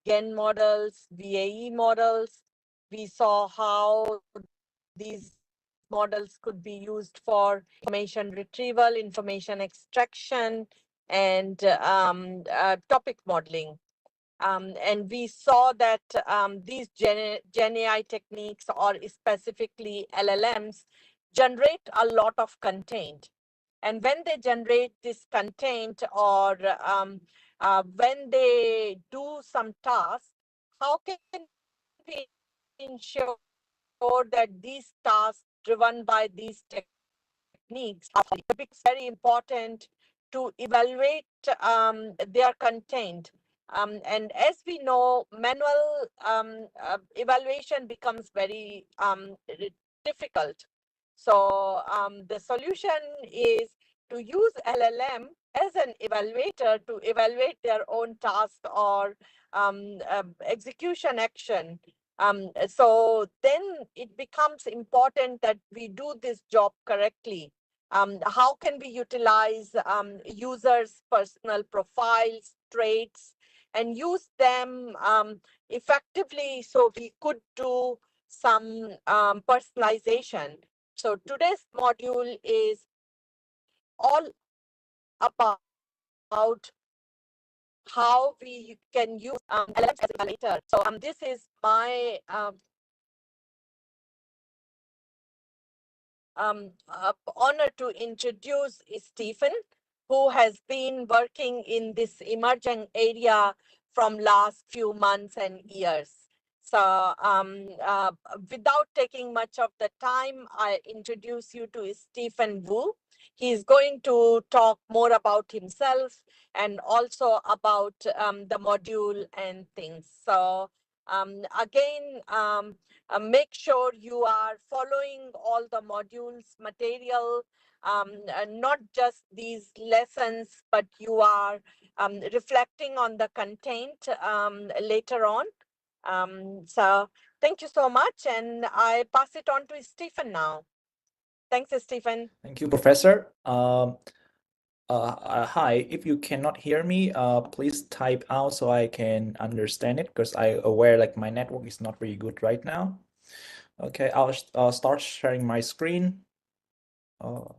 GAN models, VAE models. We saw how these models could be used for information retrieval, information extraction, and topic modeling. And we saw that these Gen AI techniques, or specifically LLMs, generate a lot of content. And when they generate this content, or when they do some task, how can we ensure that these tasks driven by these techniques are, it's very important to evaluate their content. And as we know, manual evaluation becomes very difficult. So the solution is to use LLM as an evaluator to evaluate their own task or execution action. So then it becomes important that we do this job correctly. How can we utilize users' personal profiles, traits, and use them effectively so we could do some personalization. So today's module is all about how we can use LLMs as evaluator. So this is my honor to introduce Stephen, who has been working in this emerging area from last few months and years. So without taking much of the time, I introduce you to Stephen Wu. He's going to talk more about himself and also about the module and things. So again, make sure you are following all the modules material, not just these lessons, but you are reflecting on the content later on. So thank you so much, and I pass it on to Stephen now. Thanks, Stephen. Thank you, Professor. Hi, if you cannot hear me, please type out so I can understand it, because I aware like my network is not very good right now. Okay, I'll start sharing my screen. Oh.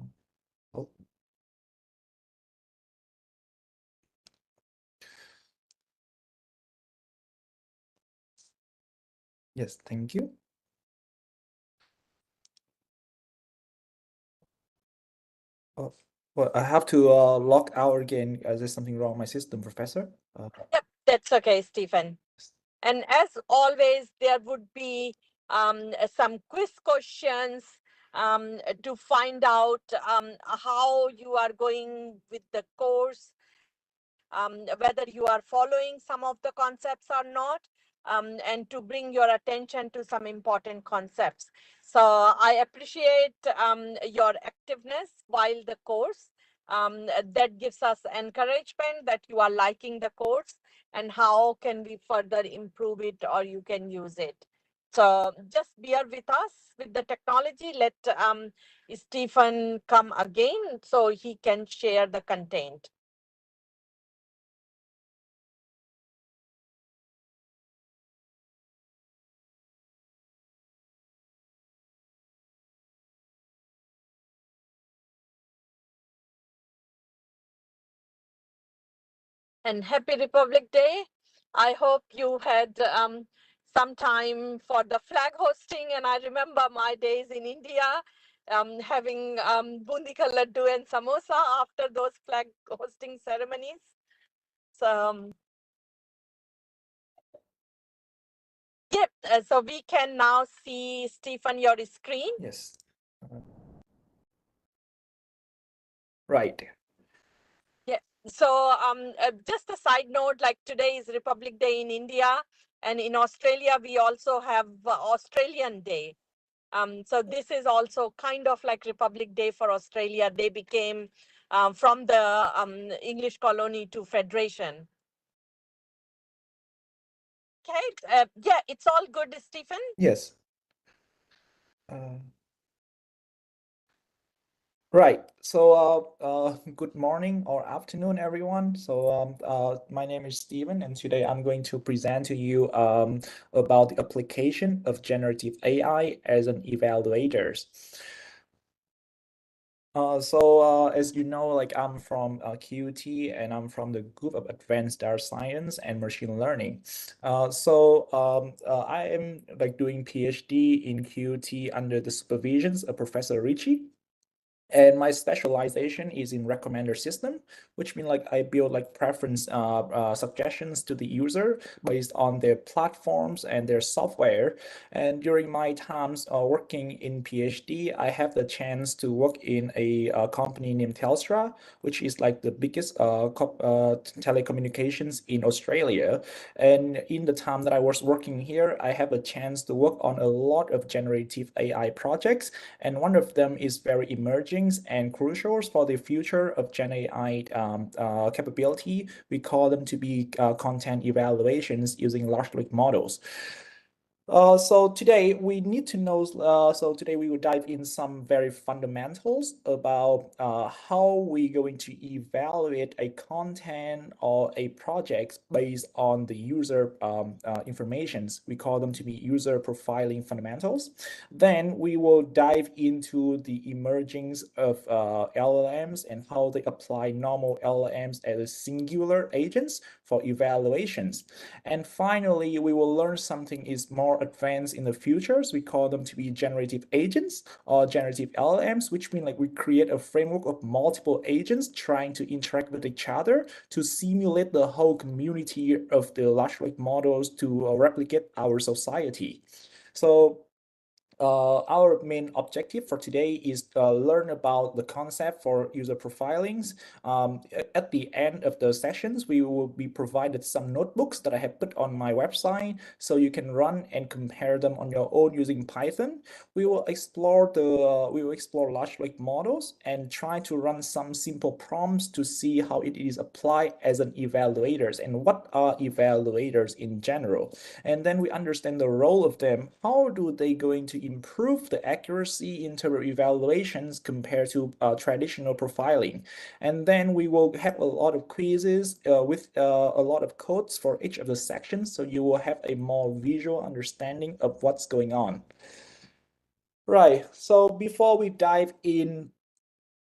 Yes, thank you. Oh, well, I have to log out again. Is there something wrong with my system, Professor? Yep, that's okay, Stephen. And as always, there would be some quiz questions to find out how you are going with the course, whether you are following some of the concepts or not, and to bring your attention to some important concepts. So I appreciate your activeness while the course. That gives us encouragement that you are liking the course and how can we further improve it or you can use it. So just bear with us with the technology. Let Stephen come again so he can share the content. And happy Republic Day. I hope you had some time for the flag hosting. And I remember my days in India having bundi ka laddu and samosa after those flag hosting ceremonies. So, yep. So we can now see, Stephen, your screen. Yes. Right. Yeah. So just a side note, like today is Republic Day in India, and in Australia, we also have Australian Day. So this is also kind of like Republic Day for Australia. They became from the English colony to Federation. Okay, yeah, it's all good, Stephen. Yes. Right. So, good morning or afternoon, everyone. My name is Steven, and today I'm going to present to you about the application of generative AI as an evaluators. As you know, like I'm from QT and I'm from the group of Advanced Data Science and Machine Learning. I am like doing PhD in QT under the supervisions of Professor Ricci. And my specialization is in recommender system, which means like I build like preference suggestions to the user based on their platforms and their software. And during my times working in PhD, I have the chance to work in a company named Telstra, which is like the biggest telecommunications in Australia. And in the time that I was working here, I have a chance to work on a lot of generative AI projects, and one of them is very emerging and crucial for the future of Gen AI capability. We call them to be content evaluations using large language models. So today we need to know, so today we will dive in some very fundamentals about how we're going to evaluate a content or a project based on the user informations. We call them to be user profiling fundamentals. Then we will dive into the emergence of LLMs and how they apply normal LLMs as singular agents for evaluations. And finally, we will learn something is more advanced in the futures. We call them to be generative agents or generative LLMs, which mean like we create a framework of multiple agents trying to interact with each other to simulate the whole community of the large language models to replicate our society. So our main objective for today is to learn about the concept for user profilings. At the end of the sessions, we will be provided some notebooks that I have put on my website, so you can run and compare them on your own using Python. We will explore large language models and try to run some simple prompts to see how it is applied as an evaluators and what are evaluators in general. And then we understand the role of them. How do they going to improve the accuracy in terms of evaluations compared to traditional profiling? And then we will have a lot of quizzes with a lot of codes for each of the sections, so you will have a more visual understanding of what's going on. Right, so before we dive in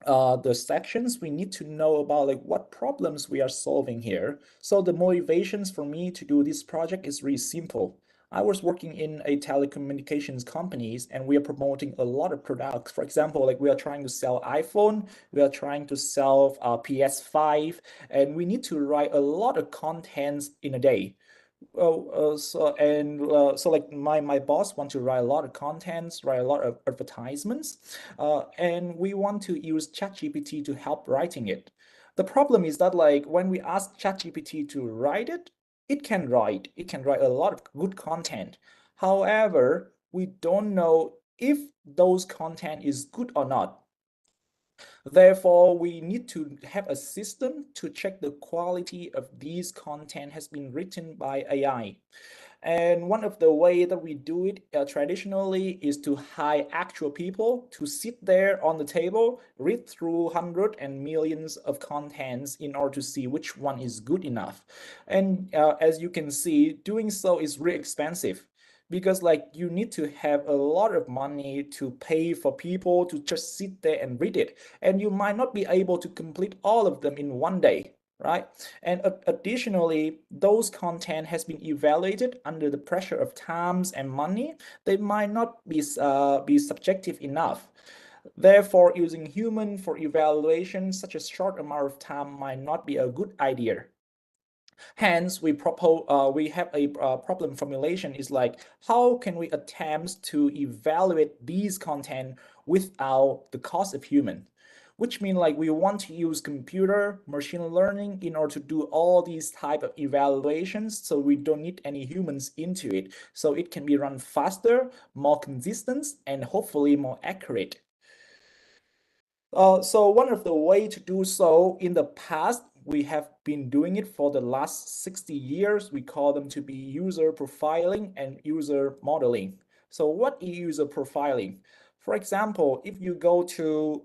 the sections, we need to know about like what problems we are solving here. So the motivations for me to do this project is really simple. I was working in a telecommunications companies and we are promoting a lot of products. For example, like we are trying to sell iPhone, we are trying to sell PS5, and we need to write a lot of contents in a day. So like my boss want to write a lot of contents, write a lot of advertisements, and we want to use ChatGPT to help writing it. The problem is that like when we ask ChatGPT to write it, it can write a lot of good content. However, we don't know if those content is good or not. Therefore, we need to have a system to check the quality of these content has been written by AI. And one of the way that we do it traditionally is to hire actual people to sit there on the table, read through hundreds and millions of contents in order to see which one is good enough. And as you can see, doing so is really expensive because like you need to have a lot of money to pay for people to just sit there and read it, and you might not be able to complete all of them in one day, right? And additionally, those content has been evaluated under the pressure of times and money. They might not be subjective enough. Therefore, using human for evaluation such a short amount of time might not be a good idea. Hence, we have a problem formulation is like, how can we attempt to evaluate these content without the cost of human? Which mean like we want to use computer machine learning in order to do all these type of evaluations, so we don't need any humans into it. So it can be run faster, more consistent, and hopefully more accurate. So one of the way to do so in the past, we have been doing it for the last 60 years. We call them to be user profiling and user modeling. So what is user profiling? For example, if you go to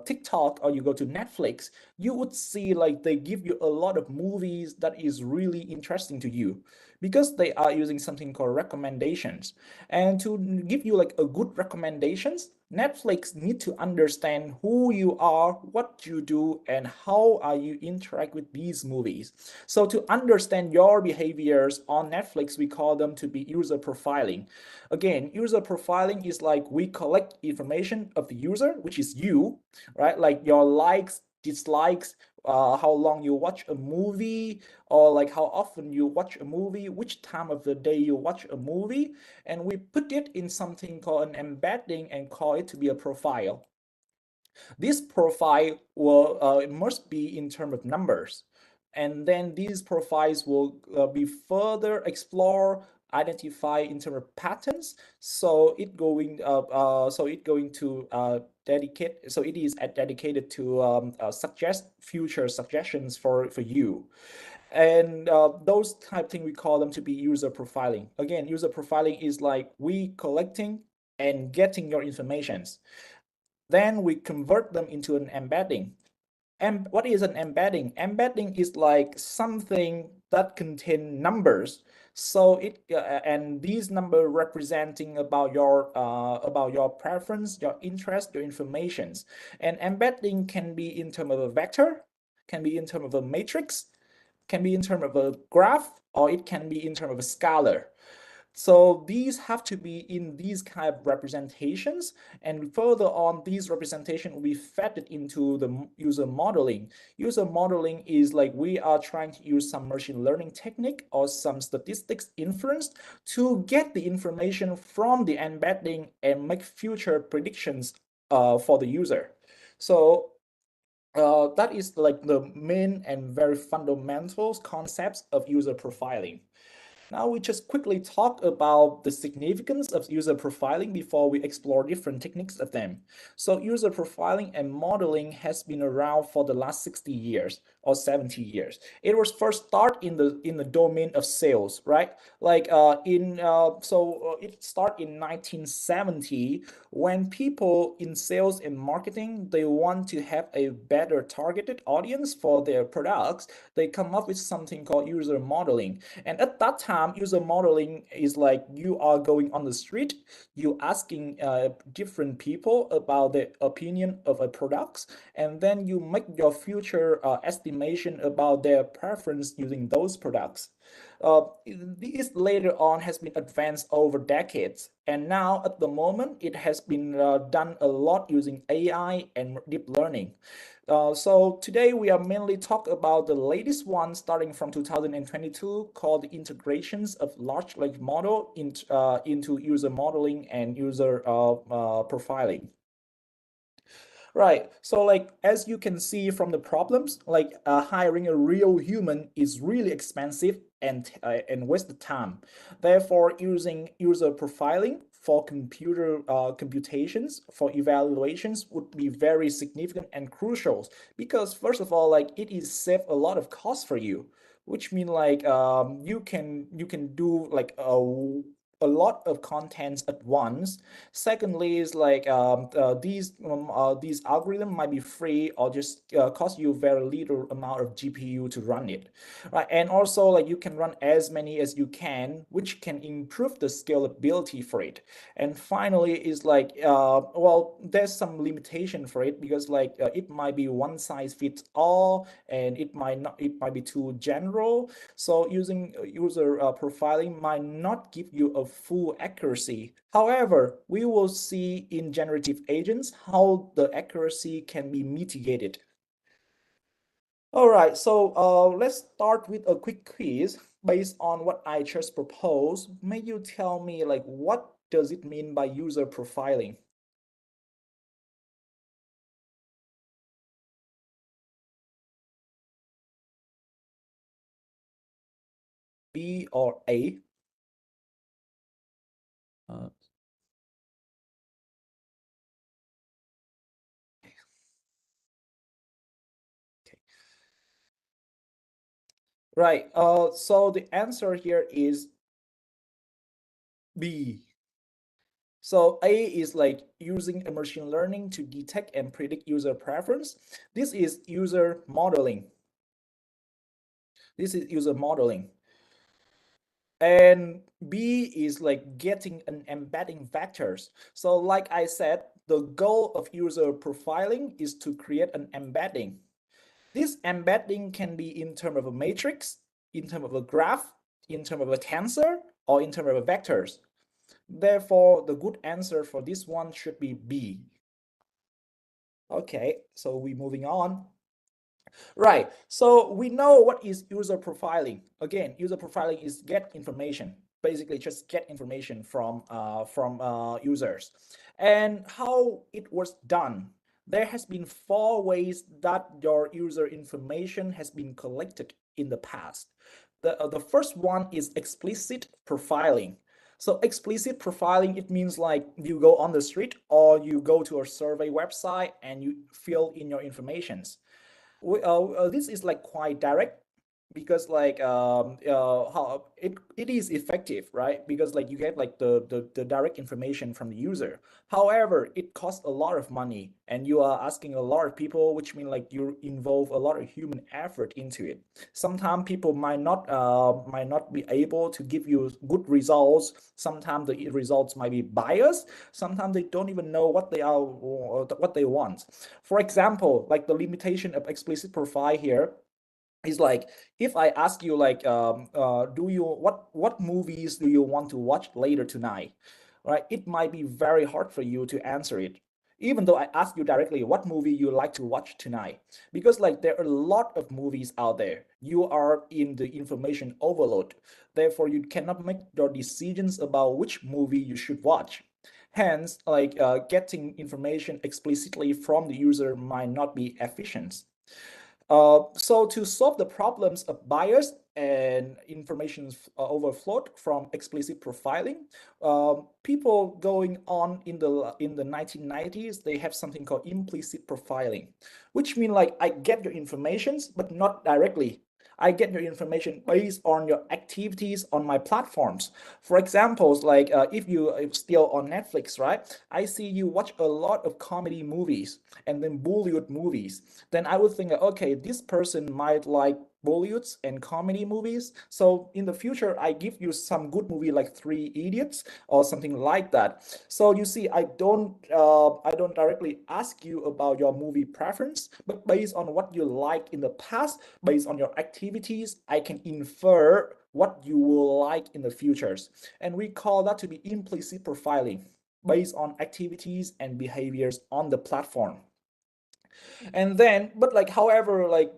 TikTok or you go to Netflix, you would see like they give you a lot of movies that is really interesting to you because they are using something called recommendations. And to give you like a good recommendations, Netflix need to understand who you are, what you do, and how are you interact with these movies. So to understand your behaviors on Netflix, we call them to be user profiling. Again, user profiling is like we collect information of the user, which is you, right? Like your likes, dislikes, how long you watch a movie, or like how often you watch a movie, which time of the day you watch a movie, and we put it in something called an embedding and call it to be a profile. This profile will it must be in terms of numbers, and then these profiles will be further explored, identify in terms of patterns. So it going to dedicate. So it is dedicated to suggest future suggestions for you. And those type thing we call them to be user profiling. Again, user profiling is like we collecting and getting your informations, then we convert them into an embedding. And what is an embedding? Embedding is like something that contain numbers. So it and these number representing about your preference, your interest, your informations. And embedding can be in terms of a vector, can be in terms of a matrix, can be in terms of a graph, or it can be in terms of a scalar. So these have to be in these kind of representations, and further on, these representation will be fed into the user modeling. User modeling is like we are trying to use some machine learning technique or some statistics inference to get the information from the embedding and make future predictions for the user. So that is like the main and very fundamental concepts of user profiling. Now we just quickly talk about the significance of user profiling before we explore different techniques of them. So user profiling and modeling has been around for the last 60 years or 70 years. It was first start in the domain of sales, right? Like it started in 1970 when people in sales and marketing, they want to have a better targeted audience for their products. They come up with something called user modeling. And at that time, user modeling is like you are going on the street, you asking different people about the opinion of a product, and then you make your future estimation about their preference using those products. This later on has been advanced over decades, and now at the moment it has been done a lot using AI and deep learning. So today we are mainly talk about the latest one starting from 2022 called the integrations of large language model into user modeling and user profiling. Right. So like as you can see from the problems, like hiring a real human is really expensive and waste the time. Therefore, using user profiling for computer computations for evaluations would be very significant and crucial because first of all, like it is save a lot of cost for you, which mean like you can do like a lot of contents at once. Secondly, is like these algorithm might be free or just cost you very little amount of GPU to run it, right? And also like you can run as many as you can, which can improve the scalability for it. And finally, is like well, there's some limitation for it because like it might be one size fits all, and it might not. It might be too general. So using user profiling might not give you a full accuracy. However, we will see in generative agents how the accuracy can be mitigated. All right, so let's start with a quick quiz based on what I just proposed. May you tell me like what does it mean by user profiling? B or A? Uh, okay. Right. So the answer here is B. So A is like using a machine learning to detect and predict user preference. This is user modeling. This is user modeling. And B is like getting and embedding vectors. So like I said, the goal of user profiling is to create an embedding. This embedding can be in terms of a matrix, in terms of a graph, in terms of a tensor, or in terms of vectors. Therefore, the good answer for this one should be B. Okay, so we're moving on. Right, so we know what is user profiling. Again, user profiling is get information, basically just get information from users. And how it was done. There has been 4 ways that your user information has been collected in the past. The first one is explicit profiling. So explicit profiling, it means like you go on the street or you go to a survey website and you fill in your informations. This is like quite direct because like how it is effective, right? Because like you get like the direct information from the user. However, it costs a lot of money and you are asking a lot of people, which means like you involve a lot of human effort into it. Sometimes people might not be able to give you good results. Sometimes the results might be biased. Sometimes they don't even know what they are or what they want. For example, like the limitation of explicit profile here is like if I ask you like do you what movies do you want to watch later tonight, right? It might be very hard for you to answer it, even though I ask you directly what movie you like to watch tonight, because like there are a lot of movies out there. You are in the information overload, therefore you cannot make your decisions about which movie you should watch. Hence, like getting information explicitly from the user might not be efficient. So to solve the problems of bias and information overflow from explicit profiling, people going on in the 1990s, they have something called implicit profiling, which means like I get your informations, but not directly. I get your information based on your activities on my platforms. For examples, like if you are still on Netflix, right? I see you watch a lot of comedy movies and then Bollywood movies. Then I would think, okay, this person might like Bollywoods and comedy movies. So in the future, I give you some good movie like Three Idiots or something like that. So you see, I don't directly ask you about your movie preference, but based on what you like in the past, based on your activities, I can infer what you will like in the futures. And we call that to be implicit profiling based on activities and behaviors on the platform. And then but like however like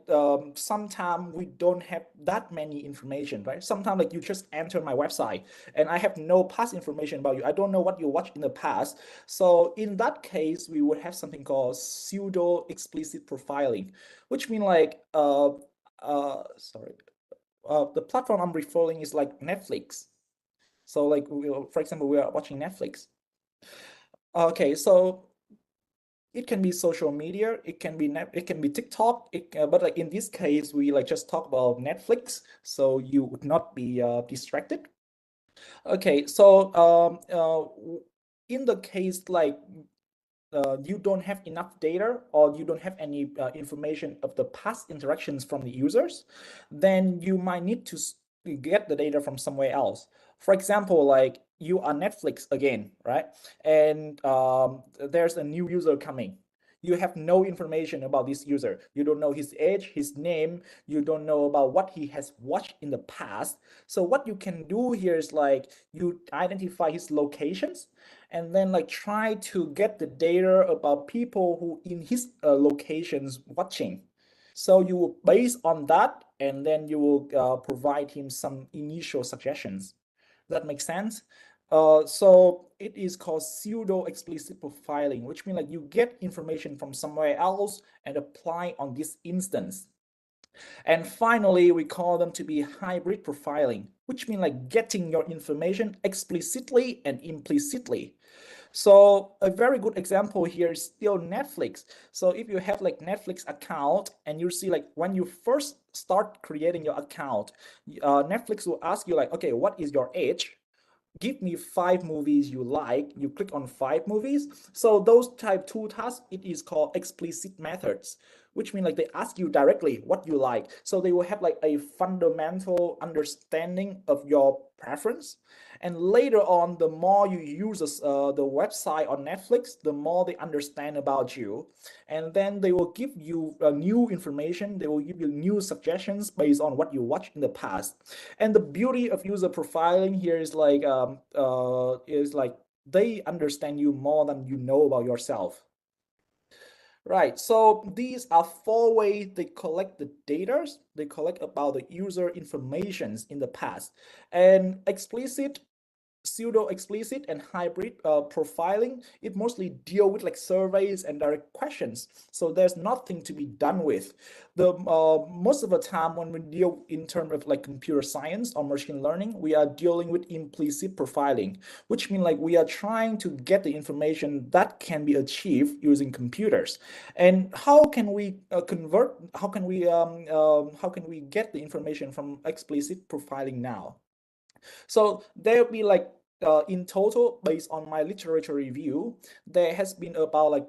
sometimes we don't have that many information, right? Sometimes like you just enter my website and I have no past information about you. I don't know what you watched in the past. So in that case we would have something called pseudo explicit profiling, which mean like sorry, the platform I'm referring is like Netflix. So like for example, we are watching Netflix. Okay, so it can be social media, it can be it can be TikTok, but like in this case we like just talk about Netflix, so you would not be distracted. Okay, so in the case like you don't have enough data or you don't have any information of the past interactions from the users, then you might need to get the data from somewhere else. For example, like you are Netflix again, right? And there's a new user coming. You have no information about this user. You don't know his age, his name. You don't know about what he has watched in the past. So what you can do here is like you identify his locations and then like try to get the data about people who in his locations watching. So you will base on that and then you will provide him some initial suggestions. That makes sense. So it is called pseudo explicit profiling, which means like you get information from somewhere else and apply on this instance. And finally, we call them to be hybrid profiling, which means like getting your information explicitly and implicitly. So a very good example here is still Netflix. So if you have like Netflix account and you see like when you first start creating your account, Netflix will ask you like, okay, what is your age? give me 5 movies you like, you click on 5 movies. So those type 2 tasks, it is called explicit methods, which means like they ask you directly what you like. So they will have like a fundamental understanding of your preference. And later on, the more you use the website on Netflix, the more they understand about you. And then they will give you new information. They will give you new suggestions based on what you watched in the past. And the beauty of user profiling here is like they understand you more than you know about yourself. Right, so these are 4 ways they collect the data. They collect about the user informations in the past. And explicit, pseudo-explicit, and hybrid profiling, it mostly deal with like surveys and direct questions. So there's nothing to be done with. The most of the time when we deal in terms of like computer science or machine learning, we are dealing with implicit profiling, which means like we are trying to get the information that can be achieved using computers. And how can we convert? How can we get the information from explicit profiling now? So there'll be like in total, based on my literature review, there has been about like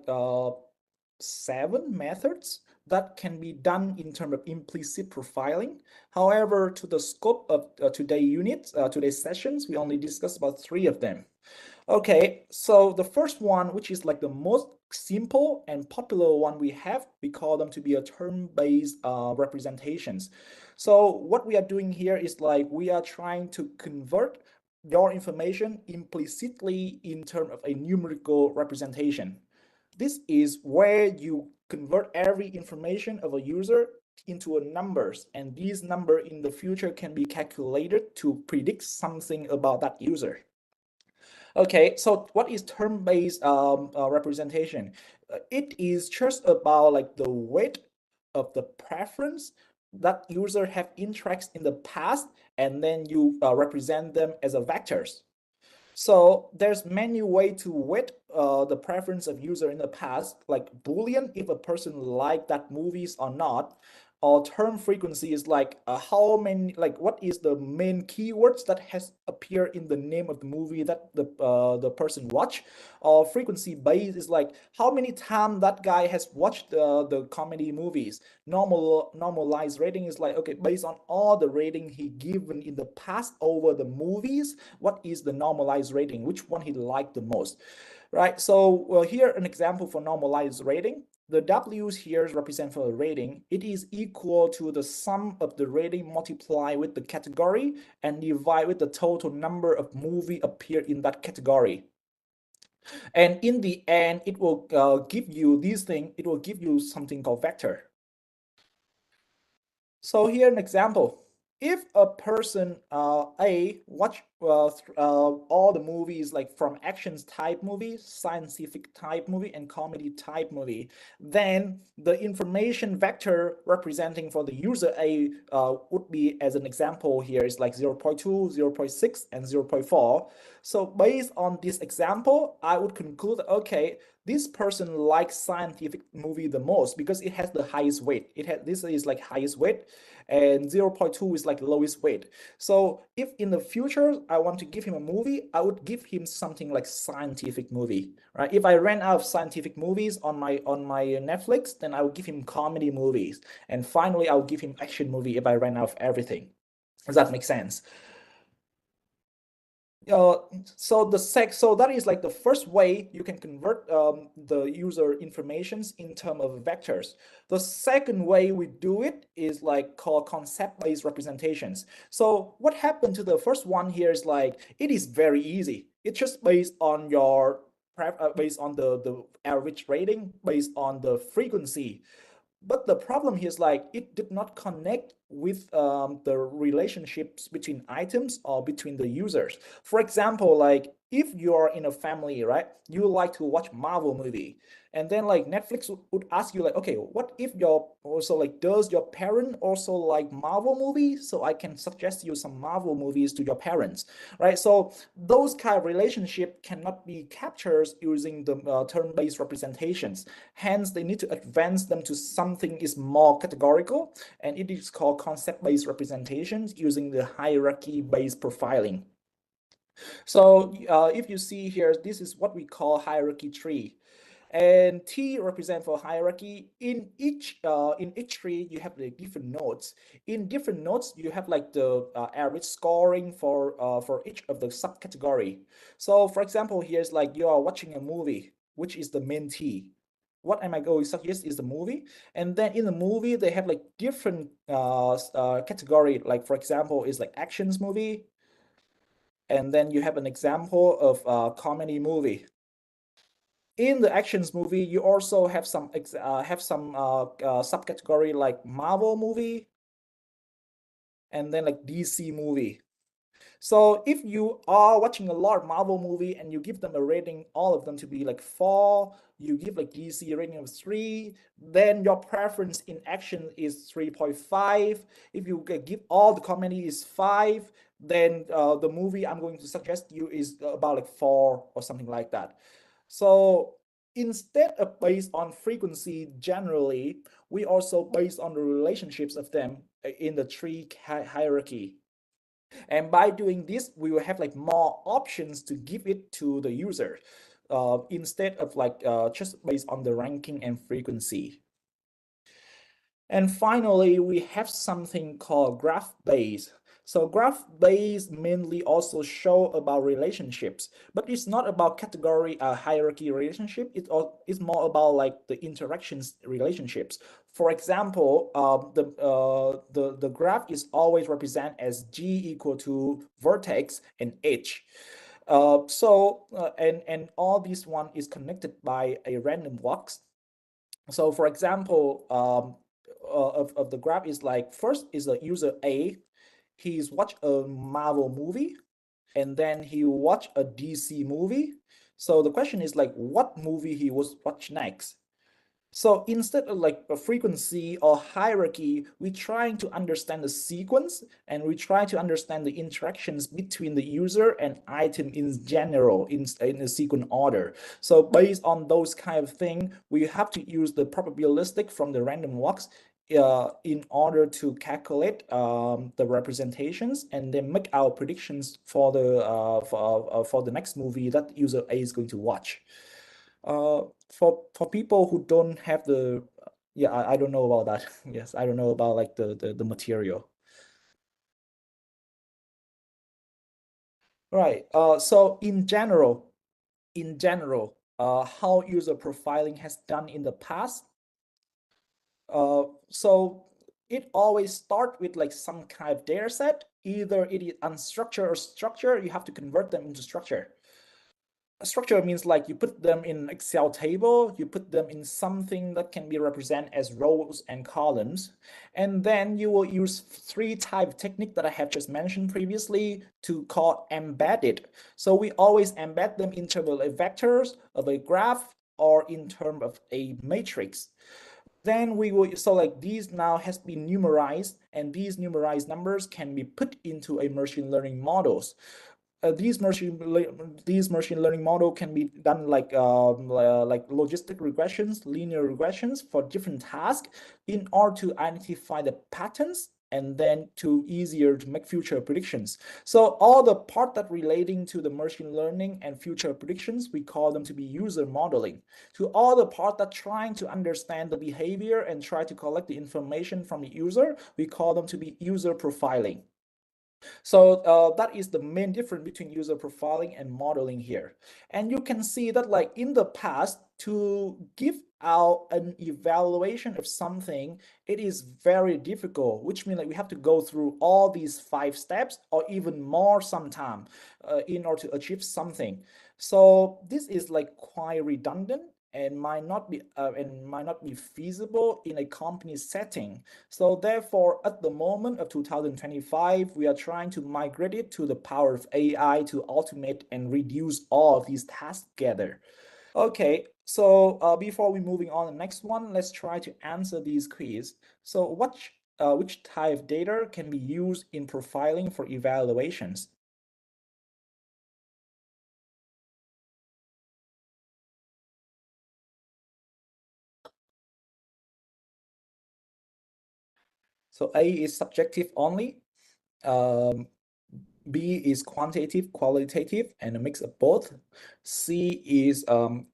7 methods that can be done in terms of implicit profiling. However, to the scope of today's sessions, we only discussed about 3 of them. Okay, so the first one, which is like the most simple and popular one we have, we call them to be a term-based representations. So what we are doing here is like we are trying to convert your information implicitly in terms of a numerical representation. This is where you convert every information of a user into a numbers, and these number in the future can be calculated to predict something about that user. Okay, so what is term-based representation? It is just about like the weight of the preference that user have interacts in the past, and then you represent them as a vectors. So there's many way to weight the preference of user in the past, like Boolean if a person like that movies or not, or term frequency is like how many, like what is the main keywords that has appeared in the name of the movie that the person watch, or frequency base is like how many times that guy has watched the comedy movies. Normalized rating is like, okay, based on all the rating he given in the past over the movies, what is the normalized rating, which one he liked the most, right? So here an example for normalized rating. The W's here represent for the rating. It is equal to the sum of the rating multiplied with the category and divide with the total number of movie appeared in that category. And in the end, it will give you this thing. It will give you something called vector. So here an example. If a person A watch all the movies like from actions type movie, scientific type movie, and comedy type movie, then the information vector representing for the user A would be, as an example here, is like 0.2, 0.6, and 0.4. So based on this example, I would conclude, okay, this person likes scientific movie the most because it has the highest weight. This is like highest weight, and 0.2 is like lowest weight. So if in the future I want to give him a movie, I would give him something like scientific movie, right? If I ran out of scientific movies on my Netflix, then I would give him comedy movies, and finally I would give him action movie if I ran out of everything. Does that make sense? So that is like the first way you can convert the user informations in terms of vectors. The second way we do it is like called concept-based representations. So what happened to the first one here is like it is very easy. It's just based on your based on the average rating, based on the frequency. But the problem here is like it did not connect with the relationships between items or between the users. For example, like if you're in a family, right, you like to watch Marvel movie, and then like Netflix would ask you like, okay, what if your also like does your parent also like Marvel movies? So I can suggest you some Marvel movies to your parents, right? So those kind of relationship cannot be captured using the term-based representations. Hence, they need to advance them to something is more categorical, and it is called concept-based representations using the hierarchy-based profiling. So if you see here, this is what we call hierarchy tree. And T represent for hierarchy. In each tree, you have the different nodes. In different nodes, you have like the average scoring for each of the subcategory. So for example, here's like you are watching a movie, which is the main T. What am I going to suggest is the movie, and then in the movie they have like different category. Like for example, is like actions movie, and then you have an example of a comedy movie. In the actions movie, you also have some subcategory like Marvel movie, and then like DC movie. So if you are watching a lot of Marvel movie and you give them a rating, all of them to be like 4, you give like DC a rating of 3, then your preference in action is 3.5. If you give all the comedy is 5, then the movie I'm going to suggest you is about like 4 or something like that. So instead of based on frequency generally, we also based on the relationships of them in the tree hierarchy. And by doing this, we will have like more options to give it to the user instead of like just based on the ranking and frequency. And finally, we have something called graph-based. So graph-based mainly also show about relationships, but it's not about category hierarchy relationship. It's more about like the interactions relationships. For example, the graph is always represented as G equal to vertex and H. And all this one is connected by a random walks. So for example, of the graph is like first is the user A, he's watched a Marvel movie, and then he watched a DC movie. So the question is like what movie he was watch next. So instead of like a frequency or hierarchy, we're trying to understand the sequence, and we try to understand the interactions between the user and item in general in a sequence order. So based on those kind of thing, we have to use the probabilistic from the random walks in order to calculate the representations and then make our predictions for the next movie that user A is going to watch. For people who don't have the yeah, I don't know about that. Yes, I don't know about like the material. Right. So in general, how user profiling has done in the past. So it always start with like some kind of data set. Either it is unstructured or structured. You have to convert them into structure. Structure means like you put them in Excel table, you put them in something that can be represented as rows and columns, and then you will use 3 type technique that I have just mentioned previously to call embedded. So we always embed them in terms of vectors of a graph or in terms of a matrix. Then we will, so like these now has been numerized, and these numerized numbers can be put into a machine learning models. These machine learning model can be done like logistic regressions, linear regressions for different tasks in order to identify the patterns and then to easier to make future predictions. So all the part that relating to the machine learning and future predictions, we call them to be user modeling. To all the part that trying to understand the behavior and try to collect the information from the user, we call them to be user profiling. So that is the main difference between user profiling and modeling here. And you can see that like in the past, to give out an evaluation of something, it is very difficult, which means like we have to go through all these 5 steps or even more sometime in order to achieve something. So this is like quite redundant and might not be feasible in a company setting. So therefore, at the moment of 2025, we are trying to migrate it to the power of AI to automate and reduce all of these tasks together. Okay, so before we moving on to the next one, let's try to answer these quiz. So which type of data can be used in profiling for evaluations? So A is subjective only. Um, B is quantitative, qualitative, and a mix of both. C is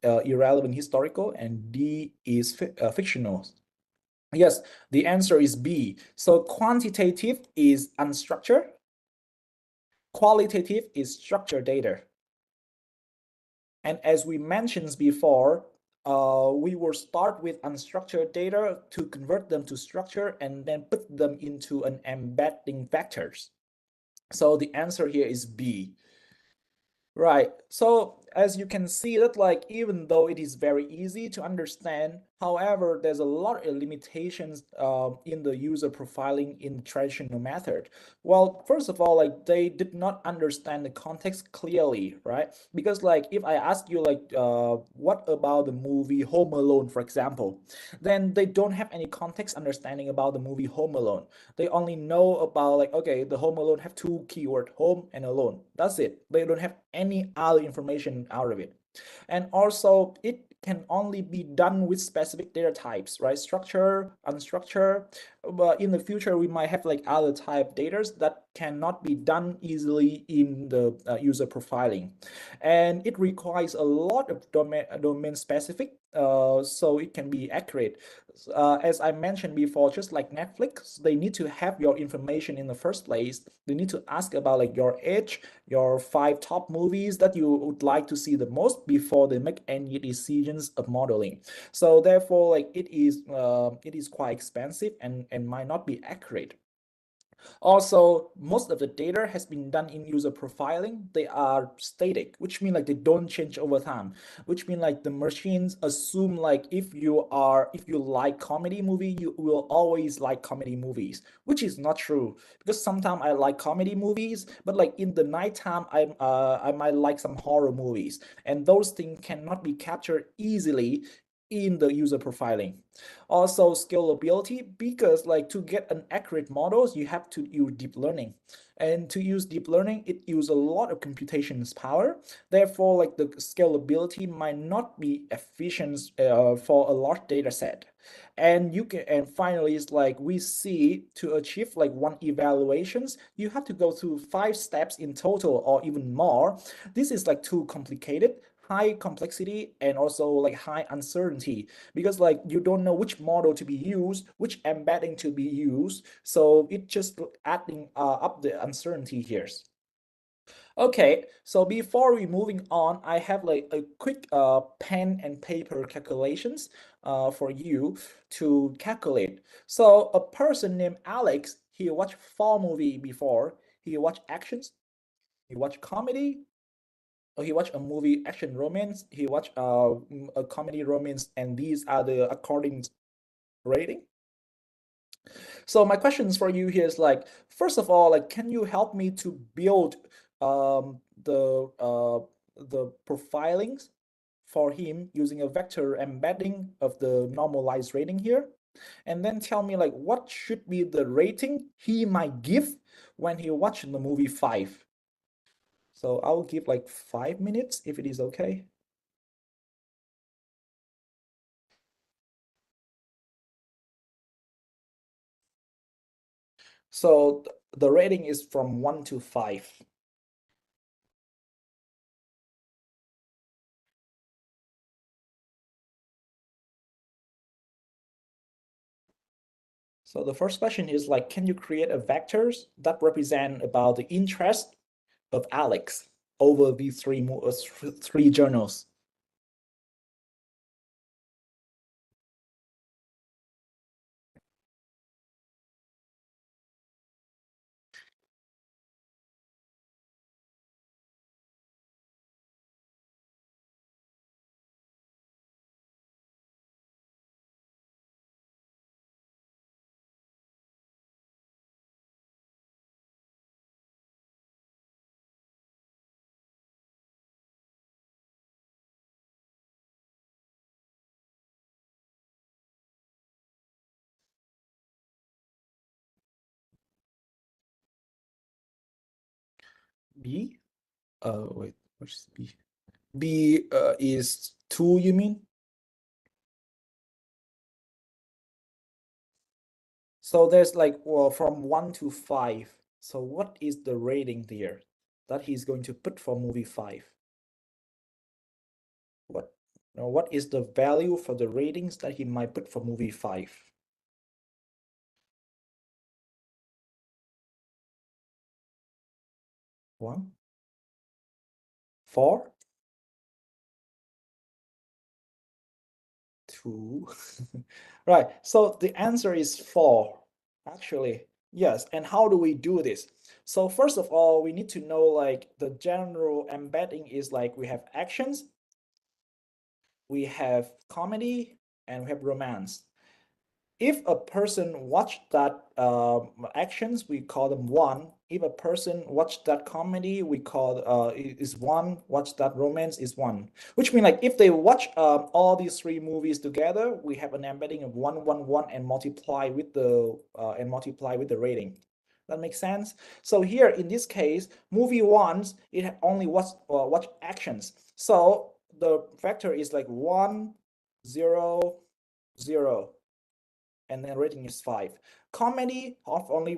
irrelevant historical, and D is fictional. Yes, the answer is B. So quantitative is unstructured. Qualitative is structured data. And as we mentioned before, we will start with unstructured data to convert them to structure and then put them into an embedding vectors. So the answer here is B. Right. So as you can see that like even though it is very easy to understand, however, there's a lot of limitations in the user profiling in the traditional method. Well, first of all, like they did not understand the context clearly, right? Because like if I ask you like what about the movie Home Alone, for example, then they don't have any context understanding about the movie Home Alone. They only know about like, okay, the Home Alone have two keyword, home and alone. That's it. They don't have any other information out of it. And also it can only be done with specific data types, right? Structure, unstructured. But in the future, we might have like other type data that cannot be done easily in the user profiling. And it requires a lot of domain specific, so it can be accurate. As I mentioned before, just like Netflix, they need to have your information in the first place. They need to ask about like your age, your 5 top movies that you would like to see the most before they make any decisions of modeling. So therefore, like it is quite expensive and might not be accurate. Also, most of the data has been done in user profiling. They are static, which means like they don't change over time, which means like the machines assume like if you like comedy movie, you will always like comedy movies, which is not true because sometimes I like comedy movies, but like in the nighttime, I might like some horror movies, and those things cannot be captured easily in the user profiling. Also scalability, because like to get an accurate models, you have to use deep learning. And to use deep learning, it uses a lot of computations power. Therefore, like the scalability might not be efficient for a large data set. And finally, it's like we see to achieve like one evaluations, you have to go through 5 steps in total or even more. This is like too complicated, high complexity, and also like high uncertainty, because like you don't know which model to be used, which embedding to be used. So it just adding up the uncertainty here. Okay, so before we moving on, I have like a quick pen and paper calculations for you to calculate. So a person named Alex, he watched 4 movies before. He watched actions, he watched comedy, he watched a movie action romance, he watched a comedy romance, and these are the according rating. So my questions for you here is like, first of all, like, can you help me to build um, the profilings for him using a vector embedding of the normalized rating here? And then tell me like what should be the rating he might give when he watched the movie 5. So I'll give like 5 minutes if it is okay. So the rating is from 1 to 5. So the first question is like, can you create a vectors that represent about the interest of Alex over these three journals? B? Wait, what's B? B is 2, you mean? So there's like, well, from 1 to 5. So what is the rating there that he's going to put for movie 5? What is the value for the ratings that he might put for movie 5? 1, 4, 2. Right, so the answer is 4, actually. Yes, and how do we do this? So first of all, we need to know like the general embedding is like we have actions, we have comedy, and we have romance. If a person watched that actions, we call them 1. If a person watched that comedy, we call is 1. Watch that romance is 1. Which means like if they watch all these 3 movies together, we have an embedding of 1, 1, 1, and multiply with the rating. That makes sense. So here in this case, movie 1, it only watch actions. So the vector is like 1, 0, 0. And then rating is 5. Comedy have only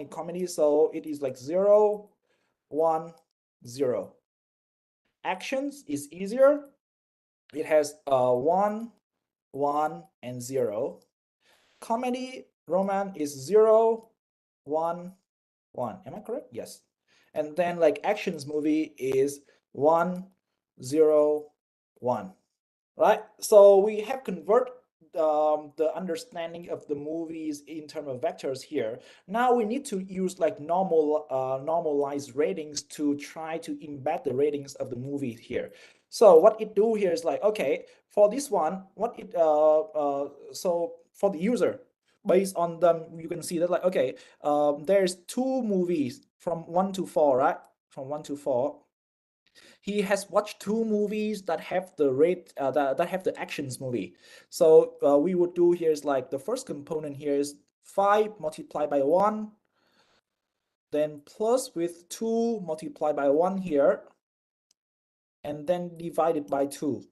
comedy, so it is like 0, 1, 0. Actions is easier. It has 1, 1, and 0. Comedy romance is 0, 1, 1. Am I correct? Yes. And then like actions movie is 1, 0, 1. Right? So we have convert the understanding of the movies in terms of vectors here. Now we need to use like normalized ratings to try to embed the ratings of the movie here. So what it do here is like, okay, for this one, so for the user, based on them, you can see that like, okay, there's 2 movies from 1 to 4, right? From 1 to 4. He has watched 2 movies that have the that have the actions movie. So we would do here is like the first component here is 5 multiplied by 1, then plus with 2 multiplied by 1 here, and then divided by 2.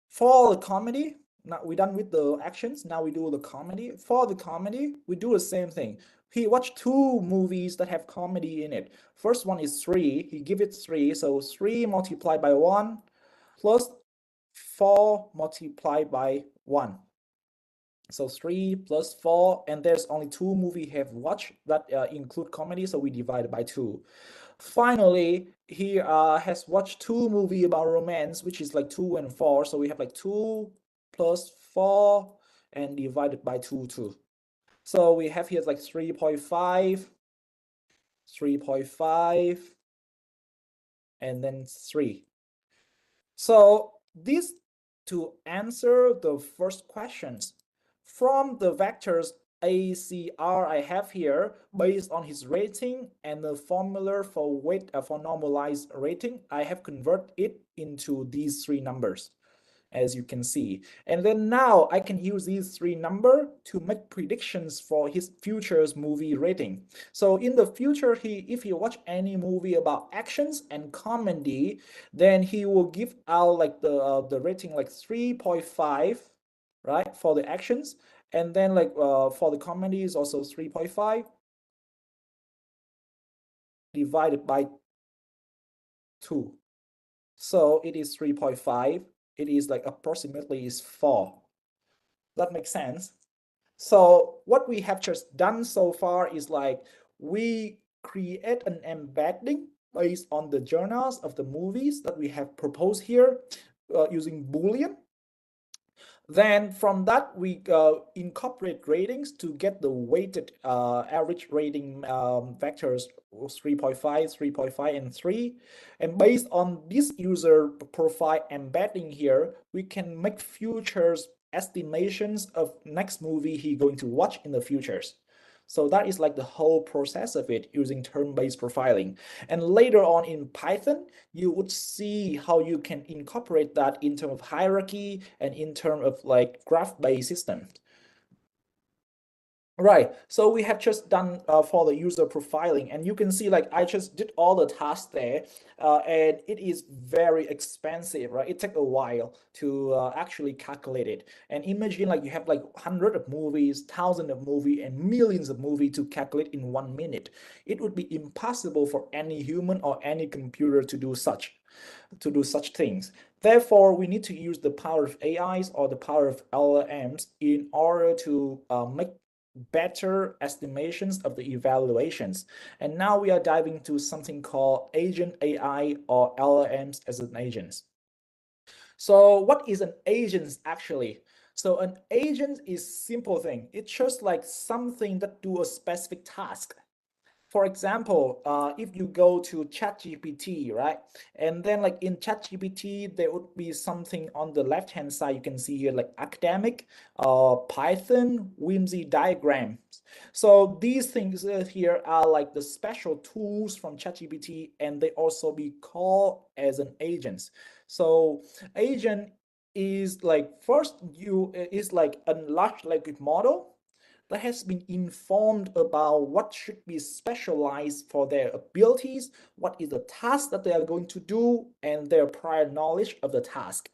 For the comedy, now we're done with the actions. Now we do the comedy. For the comedy, we do the same thing. He watched 2 movies that have comedy in it. First one is 3. He give it 3. So 3 multiplied by 1 plus 4 multiplied by 1. So 3 plus 4, and there's only 2 movies he have watched that include comedy, so we divide by 2. Finally, he has watched 2 movies about romance, which is like 2 and 4. So we have like 2 plus 4 and divided by 2 too. So we have here like 3.5, 3.5, and then 3. So this to answer the first questions from the vectors ACR I have here based on his rating and the formula for for normalized rating, I have converted it into these 3 numbers, as you can see. And then now I can use these 3 numbers to make predictions for his future's movie rating. So in the future, if he watch any movie about actions and comedy, then he will give out like the rating like 3.5, right, for the actions, and then like for the comedy is also 3.5 divided by 2. So it is 3.5. It is like approximately is 4. That makes sense. So what we have just done so far is like we create an embedding based on the journals of the movies that we have proposed here using Boolean. Then from that, we incorporate ratings to get the weighted average rating vectors 3.5, 3.5, and 3. And based on this user profile embedding here, we can make futures estimations of next movie he going to watch in the futures. So that is like the whole process of it using term-based profiling. And later on in Python, you would see how you can incorporate that in terms of hierarchy and in terms of like graph-based system. Right, so we have just done for the user profiling, and you can see like I just did all the tasks there, and it is very expensive, right? It takes a while to actually calculate it. And imagine like you have like hundred of movies, thousands of movie, and millions of movie to calculate in 1 minute. It would be impossible for any human or any computer to do such things. Therefore, we need to use the power of AIs or the power of LLMs in order to make better estimations of the evaluations. And now we are diving into something called agent AI or LLMs as an agents. So what is an agent actually? So an agent is simple thing. It's just like something that do a specific task. For example, if you go to ChatGPT, right? And then like in ChatGPT, there would be something on the left-hand side. You can see here like academic, Python, whimsy diagrams. So these things here are like the special tools from ChatGPT, and they also be called as an agents. So agent is like first you is like a large language model that has been informed about what should be specialized for their abilities, what is the task that they are going to do, and their prior knowledge of the task.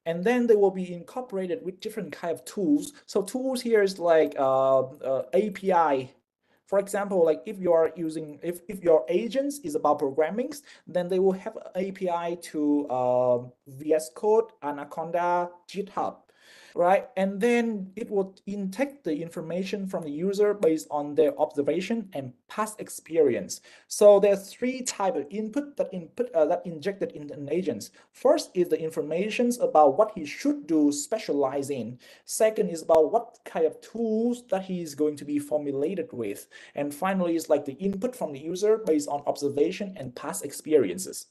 And then they will be incorporated with different kind of tools. So tools here is like API. For example, like if you are using, if your agents is about programming, then they will have an API to VS Code, Anaconda, GitHub, right? And then it will intake the information from the user based on their observation and past experience. So there's three types of input that injected in an agent. First is the information about what he should do, specialize in. Second is about what kind of tools that he is going to be formulated with. And finally is like the input from the user based on observation and past experiences.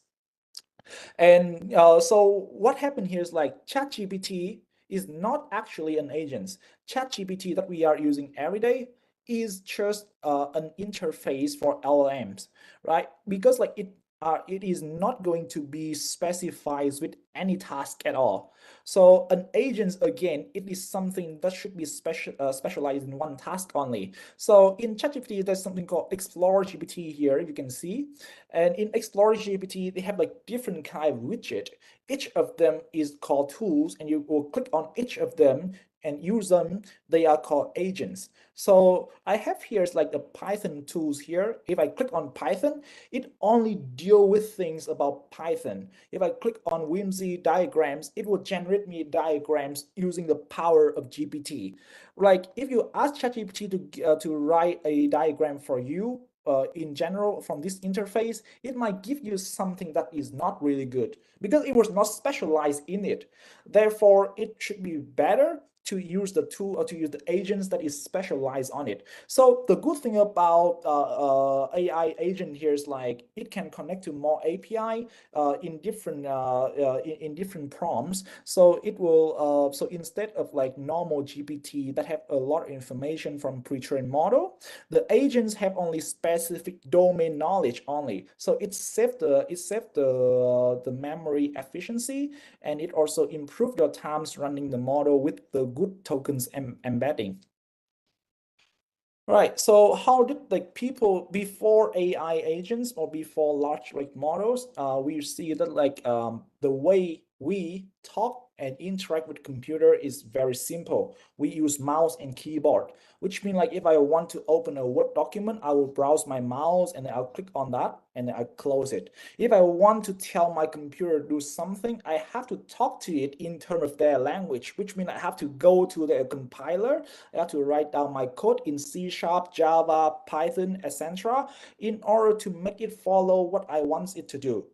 And so what happened here is like ChatGPT is not actually an agent. ChatGPT that we are using every day is just an interface for LLMs, right? Because like it is not going to be specified with any task at all. So an agent, again, it is something that should be specialized in one task only. So in ChatGPT, there's something called Explore GPT here, you can see. And in Explore GPT, they have like different kind of widget. Each of them is called tools, and you will click on each of them and use them. They are called agents. So I have here is like the Python tools here. If I click on Python, it only deal with things about Python. If I click on whimsy diagrams, it will generate me diagrams using the power of GPT. Like if you ask ChatGPT to write a diagram for you, in general from this interface, it might give you something that is not really good because it was not specialized in it. Therefore, it should be better to use the tool or to use the agents that is specialized on it. So the good thing about AI agent here is like it can connect to more API in different prompts. So it will so instead of like normal GPT that have a lot of information from pre-trained model, the agents have only specific domain knowledge only. So it saved the memory efficiency, and it also improved your times running the model with the good tokens embedding. Right. So how did like people before AI agents or before large like models, we see that like the way we talk and interact with computer is very simple. We use mouse and keyboard, which means like if I want to open a Word document, I will browse my mouse and then I'll click on that and then I close it. If I want to tell my computer to do something, I have to talk to it in terms of their language, which means I have to go to their compiler. I have to write down my code in C#, Java, Python, etc. in order to make it follow what I want it to do,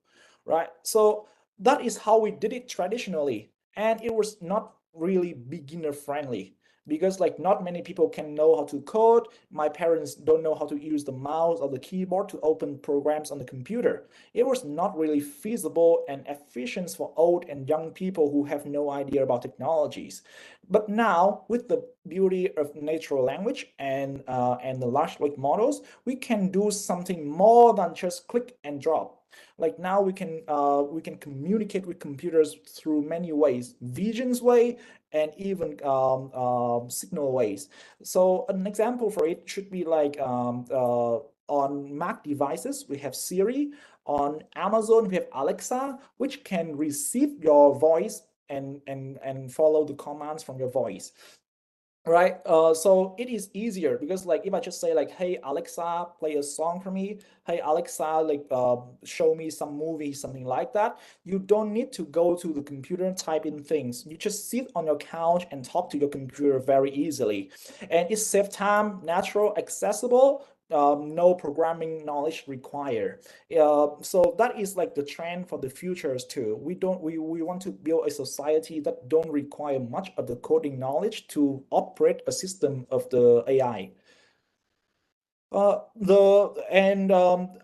right? So that is how we did it traditionally. And it was not really beginner friendly because like not many people can know how to code. My parents don't know how to use the mouse or the keyboard to open programs on the computer. It was not really feasible and efficient for old and young people who have no idea about technologies. But now, with the beauty of natural language and the large language models, we can do something more than just click and drop. Like now we can communicate with computers through many ways, visions way and even signal ways. So an example for it should be like on Mac devices, we have Siri. On Amazon, we have Alexa, which can receive your voice and follow the commands from your voice. Right. So it is easier because like if I just say like, hey Alexa, play a song for me. Hey Alexa, like show me some movie, something like that. You don't need to go to the computer and type in things. You just sit on your couch and talk to your computer very easily. And it saves time, natural, accessible, no programming knowledge required. So that is like the trend for the futures too. We want to build a society that don't require much of the coding knowledge to operate a system of the AI.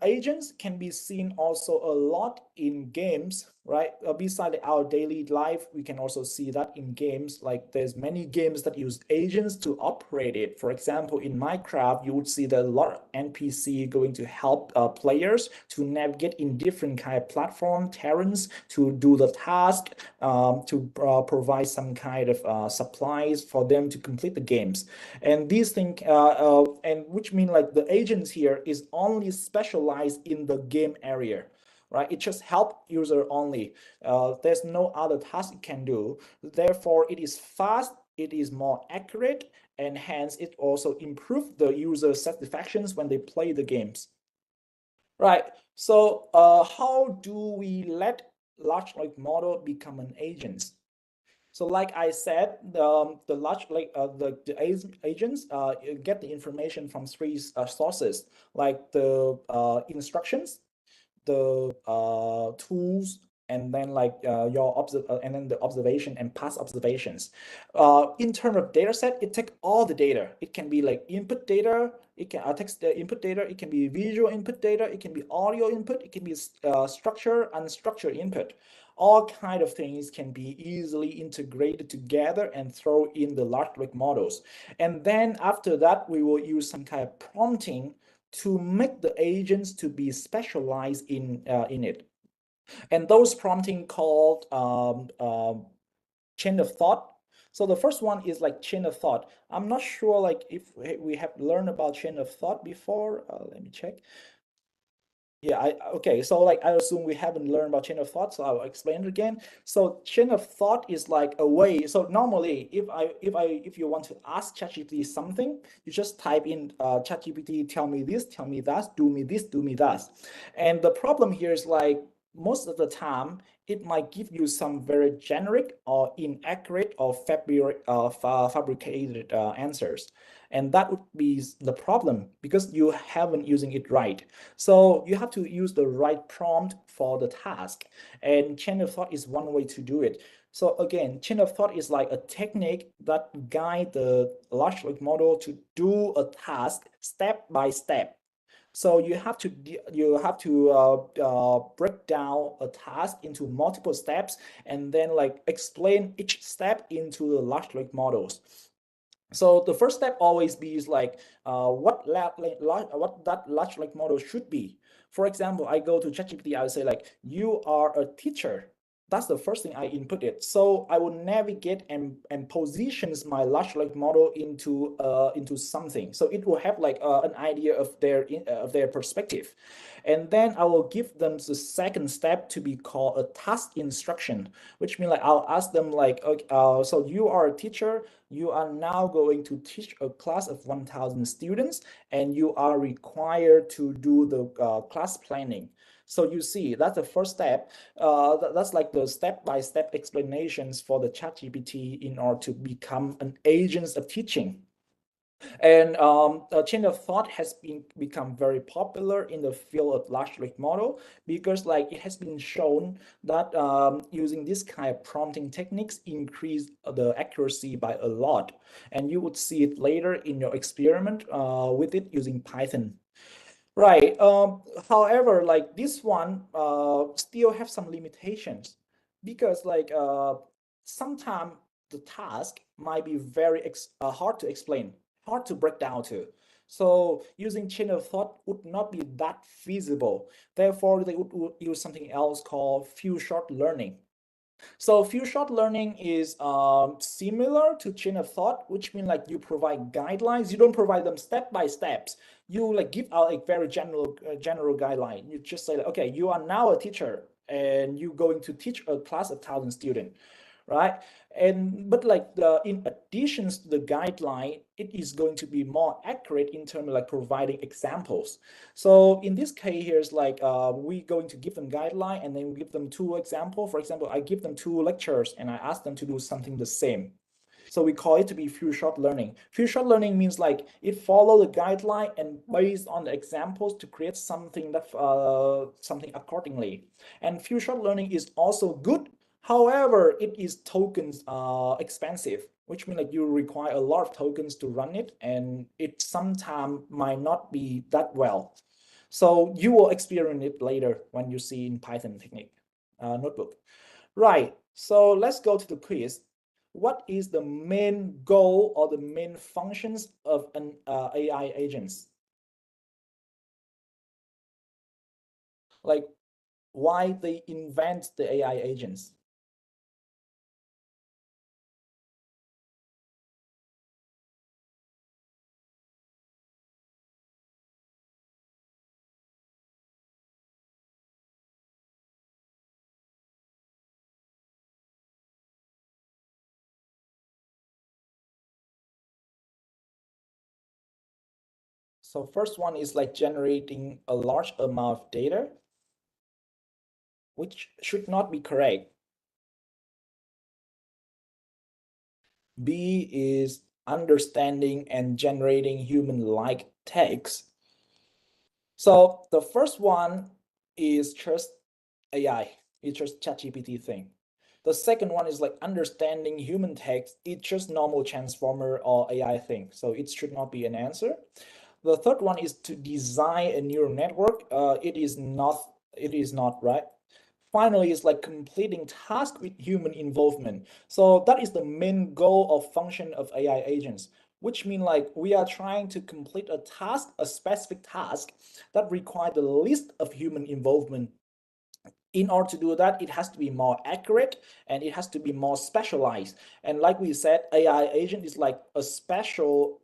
Agents can be seen also a lot in games, right? Beside our daily life, we can also see that in games. Like there's many games that use agents to operate it. For example, in Minecraft, you would see that a lot of NPC going to help players to navigate in different kind of platform terrains to do the task, to provide some kind of supplies for them to complete the games. And these things, and which mean like the agents here is only specialized in the game area, right? It just help user only. There's no other task it can do. Therefore, it is fast, it is more accurate, and hence it also improve the user satisfactions when they play the games. Right. So how do we let large language model become an agent? So like I said, the large like the agents get the information from three sources, like the instructions, the tools, and then like and then the observation and past observations. In terms of data set, it takes all the data. It can be like input data. It can text the input data. It can be visual input data. It can be audio input. It can be structured, unstructured input. All kind of things can be easily integrated together and throw in the large language models. And then after that, we will use some kind of prompting to make the agents to be specialized in it. And those prompting called chain of thought. So the first one is like chain of thought. I'm not sure like if we have learned about chain of thought before. Let me check. Yeah, okay, so like I assume we haven't learned about chain of thought, so I'll explain it again. So chain of thought is like a way. So normally, if you want to ask ChatGPT something, you just type in ChatGPT, tell me this, tell me that, do me this, do me that. And the problem here is like most of the time it might give you some very generic or inaccurate or fabricated answers. And that would be the problem because you haven't using it right. So you have to use the right prompt for the task. And chain of thought is one way to do it. So again, chain of thought is like a technique that guide the large language model to do a task step by step. So you have to break down a task into multiple steps and then like explain each step into the large language models. So the first step always be is like what that large language model should be. For example, I go to ChatGPT, I would say like, you are a teacher. That's the first thing I input it. So I will navigate and positions my large language model into something. So it will have like an idea of their perspective. And then I will give them the second step to be called a task instruction, which means like I'll ask them like, okay, so you are a teacher, you are now going to teach a class of 1,000 students, and you are required to do the class planning. So you see, that's the first step. That's like the step-by-step explanations for the ChatGPT in order to become an agent of teaching. And chain of thought has become very popular in the field of large language model because like it has been shown that using this kind of prompting techniques increase the accuracy by a lot. And you would see it later in your experiment with it using Python. Right. However, like this one still have some limitations because like sometimes the task might be very hard to explain, hard to break down to. So using chain of thought would not be that feasible. Therefore, they would use something else called few shot learning. So few shot learning is similar to chain of thought, which means like you provide guidelines. You don't provide them step by steps. You like give out a very general guideline. You just say, like, okay, you are now a teacher and you're going to teach a class of 1,000 students, right? And but like in addition to the guideline, it is going to be more accurate in terms of like providing examples. So in this case here is like we going to give them guideline and then we give them two example. For example, I give them two lectures and I ask them to do something the same. So we call it to be few shot learning. Few shot learning means like it follow the guideline and based on the examples to create something that something accordingly. And few shot learning is also good. However, it is tokens expensive, which means like you require a lot of tokens to run it, and it sometimes might not be that well. So you will experience it later when you see in Python technique notebook. Right. So let's go to the quiz. What is the main goal or the main functions of an AI agents? Like why they invent the AI agents? So first one is like generating a large amount of data, which should not be correct. B is understanding and generating human-like text. So the first one is just AI. It's just ChatGPT thing. The second one is like understanding human text. It's just normal transformer or AI thing. So it should not be an answer. The third one is to design a neural network. It is not. It is not right. Finally, is like completing task with human involvement. So that is the main goal of function of AI agents, which mean like we are trying to complete a task, a specific task that require the least of human involvement. In order to do that, it has to be more accurate and it has to be more specialized. And like we said, AI agent is like a special,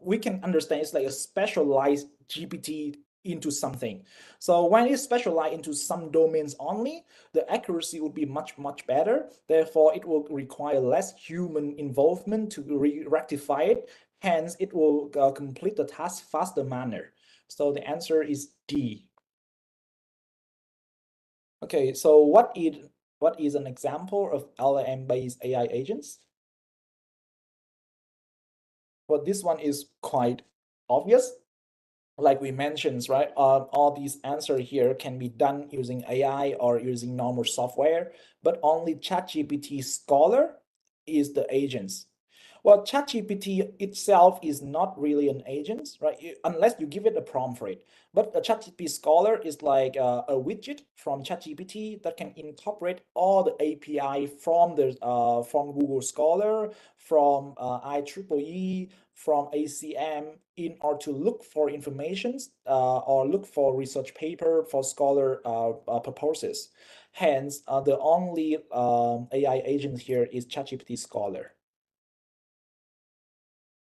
we can understand it's like a specialized GPT into something. So when it's specialized into some domains only, the accuracy would be much, much better. Therefore, it will require less human involvement to rectify it. Hence, it will complete the task faster manner. So the answer is D. Okay, so what is an example of LLM-based AI agents? Well, this one is quite obvious. Like we mentioned, right? All these answers here can be done using AI or using normal software, but only ChatGPT Scholar is the agents. Well, ChatGPT itself is not really an agent, right? Unless you give it a prompt for it. But a ChatGPT Scholar is like a widget from ChatGPT that can incorporate all the API from the from Google Scholar, from IEEE, from ACM in order to look for informations or look for research paper for Scholar purposes. Hence, the only AI agent here is ChatGPT Scholar.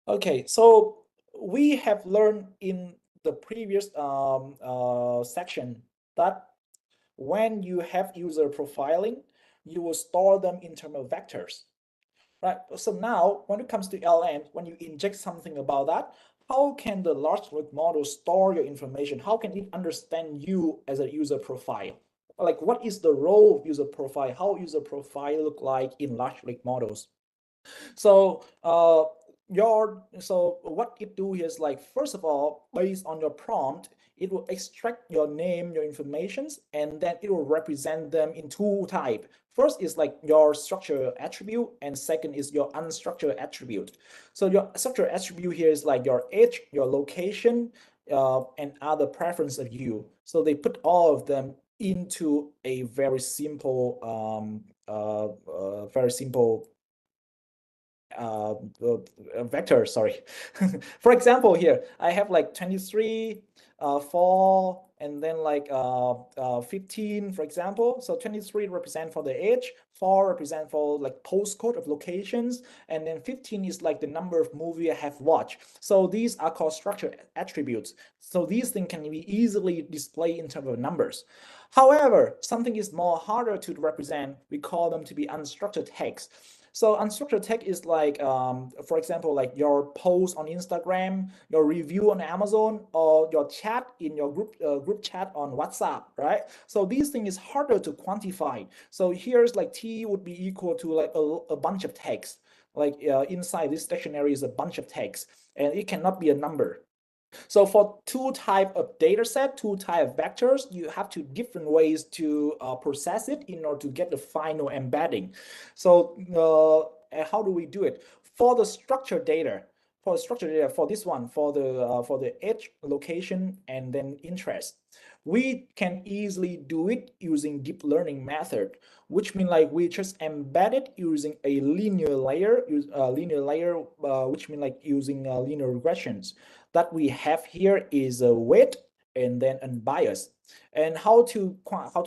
Okay, so we have learned in the previous section that when you have user profiling, you will store them in terms of vectors, right? So now when it comes to LM, when you inject something about that, how can the large language model store your information? How can it understand you as a user profile? Like what is the role of user profile? How user profile look like in large language models? So what it do is like, first of all, based on your prompt, it will extract your name, your informations, and then it will represent them in two type. First is like your structured attribute, and second is your unstructured attribute. So your structured attribute here is like your age, your location, and other preference of you. So they put all of them into a very simple vector, sorry. For example, here I have like 23, 4, and then like 15, for example. So 23 represent for the age, 4 represent for like postcode of locations, and then 15 is like the number of movie I have watched. So these are called structured attributes. So these things can be easily displayed in terms of numbers. However, something is more harder to represent. We call them to be unstructured text. So unstructured text is like, for example, like your post on Instagram, your review on Amazon, or your chat in your group chat on WhatsApp, right? So these things is harder to quantify. So here's like T would be equal to like a bunch of text. Like inside this dictionary is a bunch of text, and it cannot be a number. So for two type of data set, two type of vectors, you have two different ways to process it in order to get the final embedding. So how do we do it? For the structured data, for this one, for the edge, location, and then interest, we can easily do it using deep learning method, which means like we just embed it using a linear layer, which means like using linear regressions. That we have here is a weight and then unbiased. And how to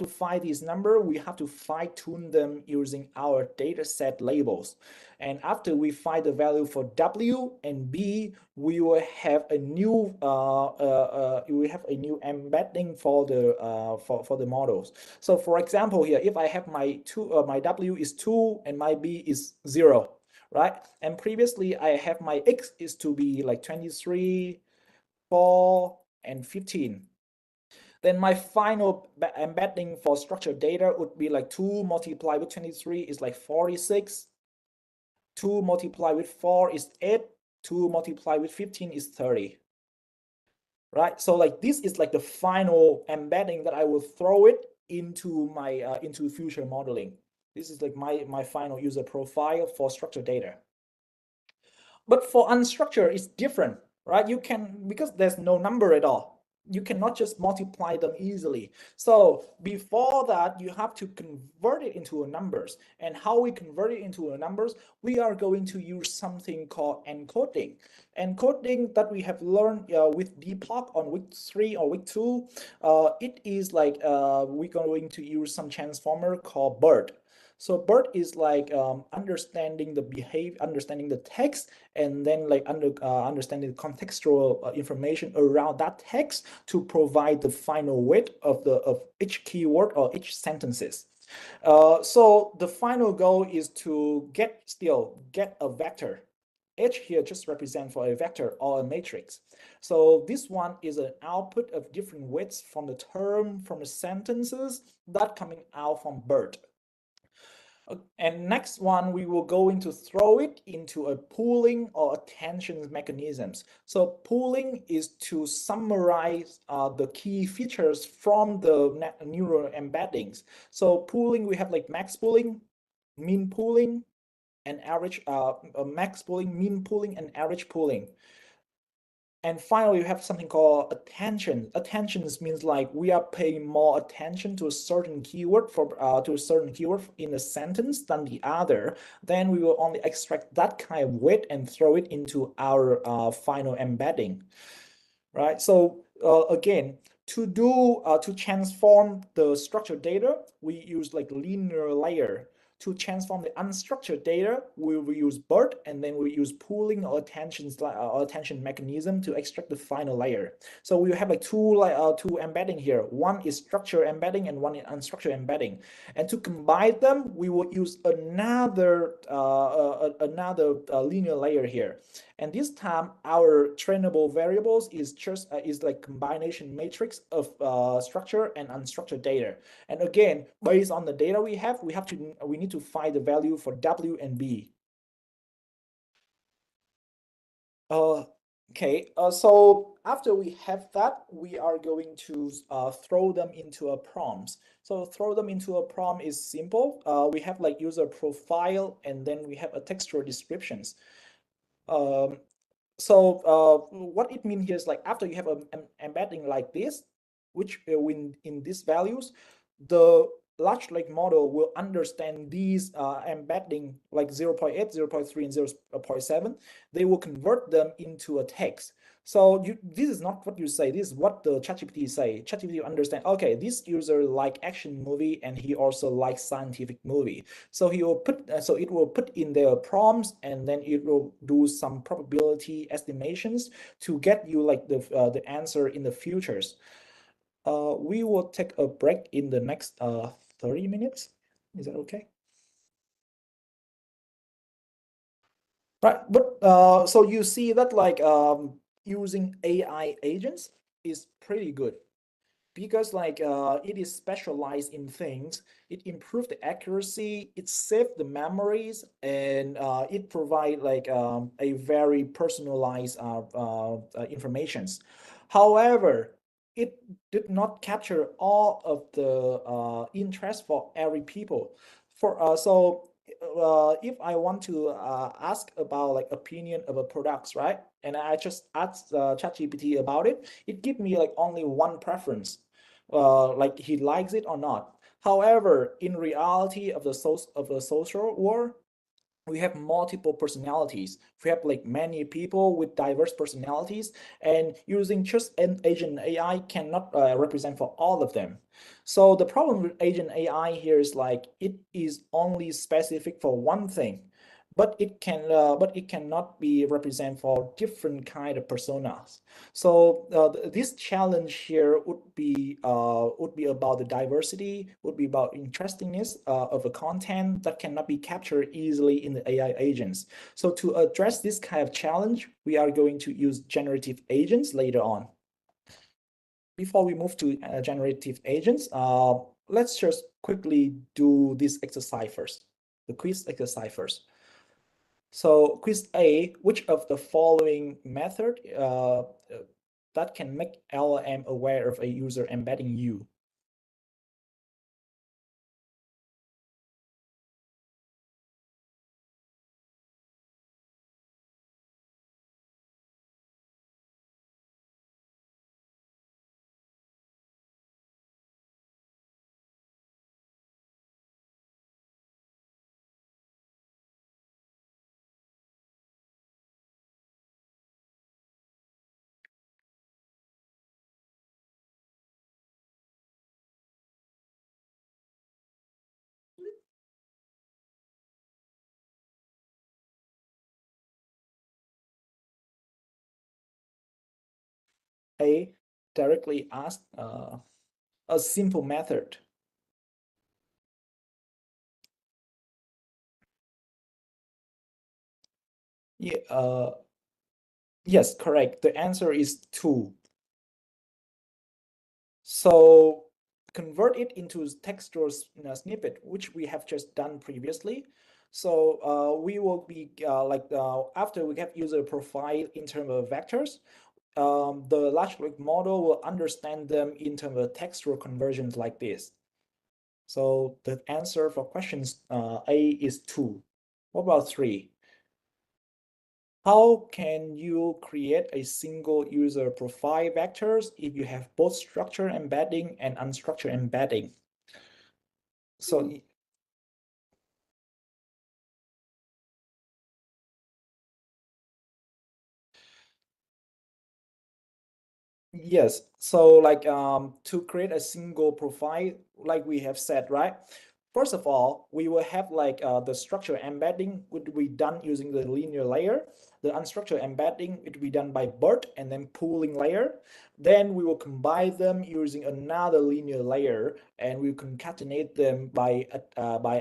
find this number? We have to fine tune them using our data set labels. And after we find the value for W and B, we will have a new embedding for the models. So for example, here, if I have my W is 2 and my B is 0, right? And previously I have my X is to be like 23, 4, and 15. Then my final embedding for structured data would be like 2 multiplied with 23 is like 46. 2 multiplied with 4 is 8. 2 multiplied with 15 is 30. Right? So like this is like the final embedding that I will throw it into my into future modeling. This is like my final user profile for structured data. But for unstructured, it's different, right? You can, because there's no number at all, you cannot just multiply them easily. So before that, you have to convert it into a numbers. And how we convert it into a numbers, we are going to use something called encoding. Encoding that we have learned with Deepak on week 3 or week 2, it is like we're going to use some transformer called BERT. So BERT is like understanding the behavior, understanding the text, and then like understanding the contextual information around that text to provide the final weight of each keyword or each sentences. So the final goal is to get a vector. H here just represent for a vector or a matrix. So this one is an output of different weights from the term, from the sentences that coming out from BERT. And next one, we will go into throw it into a pooling or attention mechanisms. So pooling is to summarize the key features from the neural embeddings. So pooling, we have like max pooling, mean pooling, and average, max pooling, mean pooling, and average pooling. And finally, you have something called attention. Attentions means like we are paying more attention to a certain keyword in a sentence than the other. Then we will only extract that kind of weight and throw it into our final embedding, right? So again, to transform the structured data, we use like linear layer. To transform the unstructured data, we will use BERT, and then we use pooling or attention mechanism to extract the final layer. So we have like two embedding here. One is structured embedding and one is unstructured embedding. And to combine them, we will use another linear layer here. And this time, our trainable variables is just is like combination matrix of structured and unstructured data. And again, based on the data we need to find the value for W and B. Okay, so after we have that, we are going to throw them into a prompt. So throw them into a prompt is simple. We have like user profile, and then we have a textual descriptions. So what it means here is like after you have an embedding like this, which in these values, the large language model will understand these embedding like 0 0.8, 0 0.3, and 0 0.7. They will convert them into a text. So this is not what you say. This is what the ChatGPT say. ChatGPT understand. Okay, this user like action movie and he also likes scientific movie. So he will put. So it will put in their prompts and then it will do some probability estimations to get you like the answer in the futures. We will take a break in the next 30 minutes. Is that okay? Right, but so you see that like using AI agents is pretty good because like it is specialized in things. It improves the accuracy, it saves the memories, and it provide like a very personalized informations. However, it did not capture all of the interest for every people. For if I want to ask about like opinion of a products, right? And I just asked ChatGPT about it. It give me like only one preference, like he likes it or not. However, in reality of the social world, we have multiple personalities. We have like many people with diverse personalities, and using just an agent AI cannot represent for all of them. So the problem with agent AI here is like it is only specific for one thing, but it cannot be represent for different kind of personas. So this challenge here would be about the diversity, would be about interestingness of a content that cannot be captured easily in the AI agents. So to address this kind of challenge, we are going to use generative agents later on. Before we move to generative agents, let's just quickly do this exercise first, the quiz exercise first. So quiz A, which of the following method that can make LLM aware of a user embedding you? A, directly ask a simple method. Yeah, yes, correct. The answer is 2. So convert it into textual snippet, which we have just done previously. So we will be after we have user profile in terms of vectors, the large language model will understand them in terms of textual conversions like this. So the answer for questions A is 2. What about 3? How can you create a single user profile vectors if you have both structured embedding and unstructured embedding? So yes, so like to create a single profile, like we have said, right? First of all, we will have like the structure embedding would be done using the linear layer. The unstructured embedding it will be done by BERT and then pooling layer. Then we will combine them using another linear layer, and we concatenate them by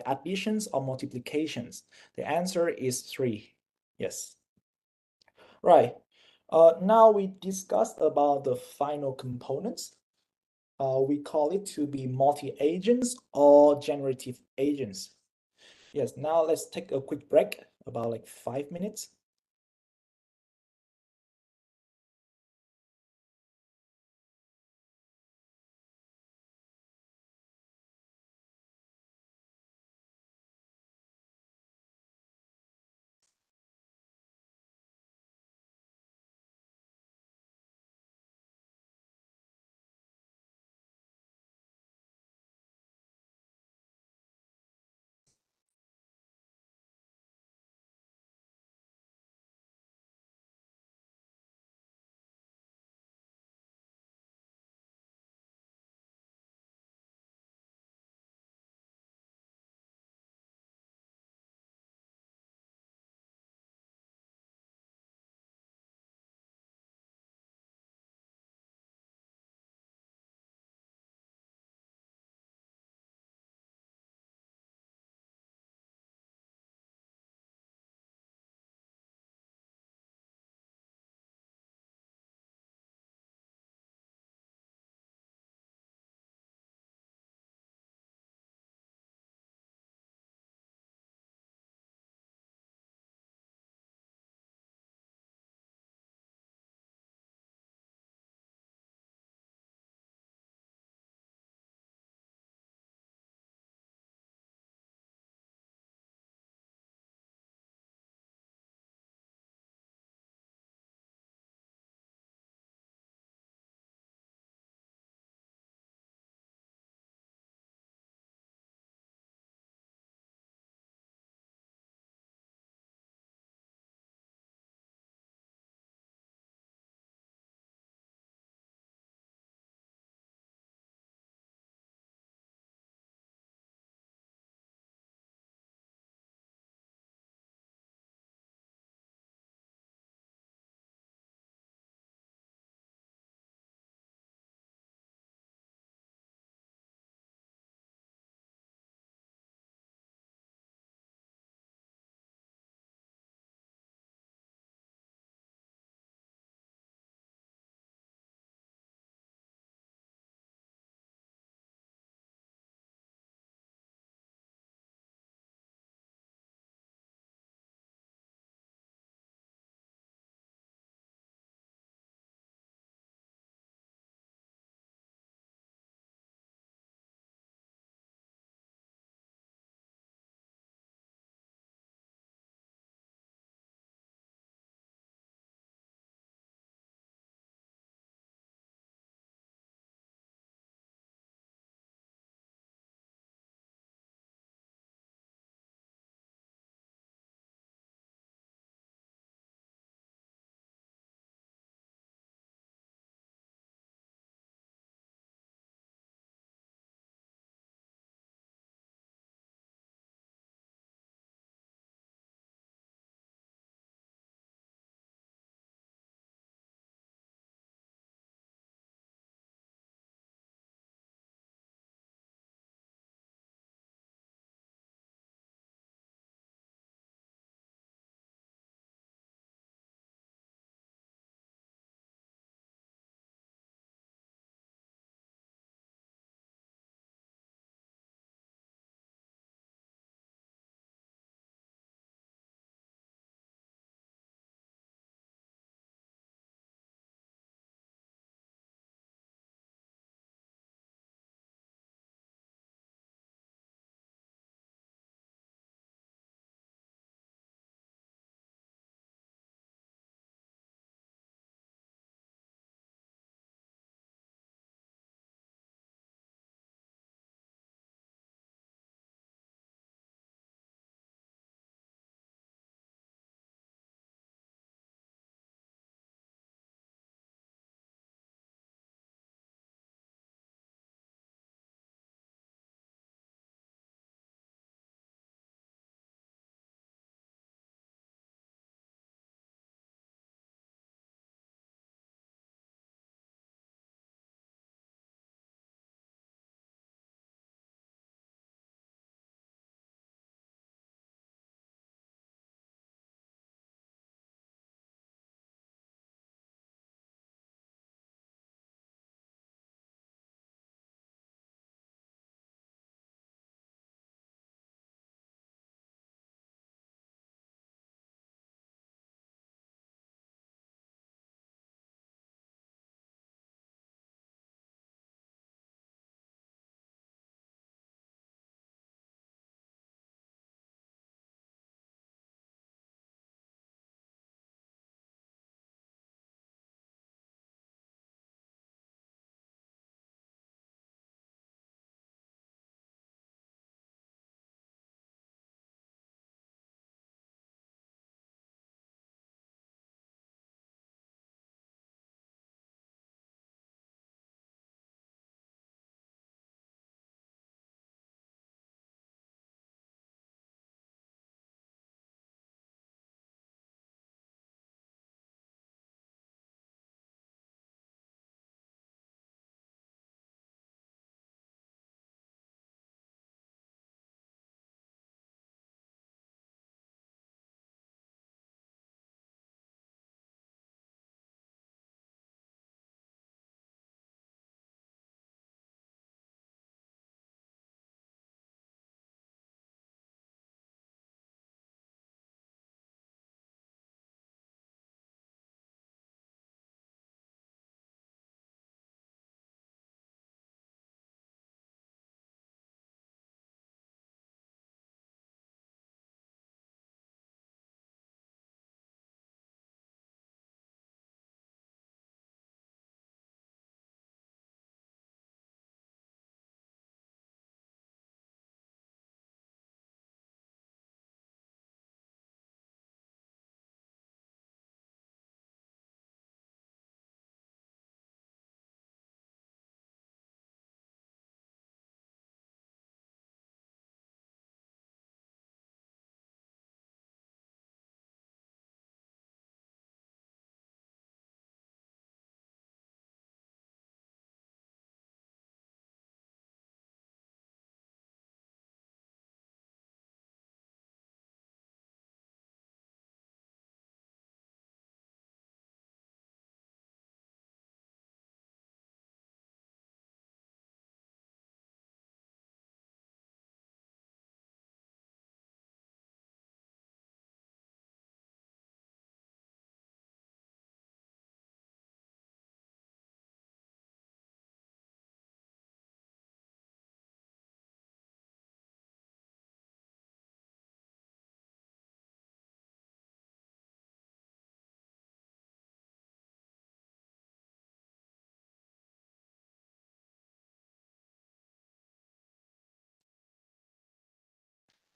additions or multiplications. The answer is 3. Yes. Right. Now we discussed about the final components. We call it to be multi-agents or generative agents. Yes, now let's take a quick break, about like 5 minutes.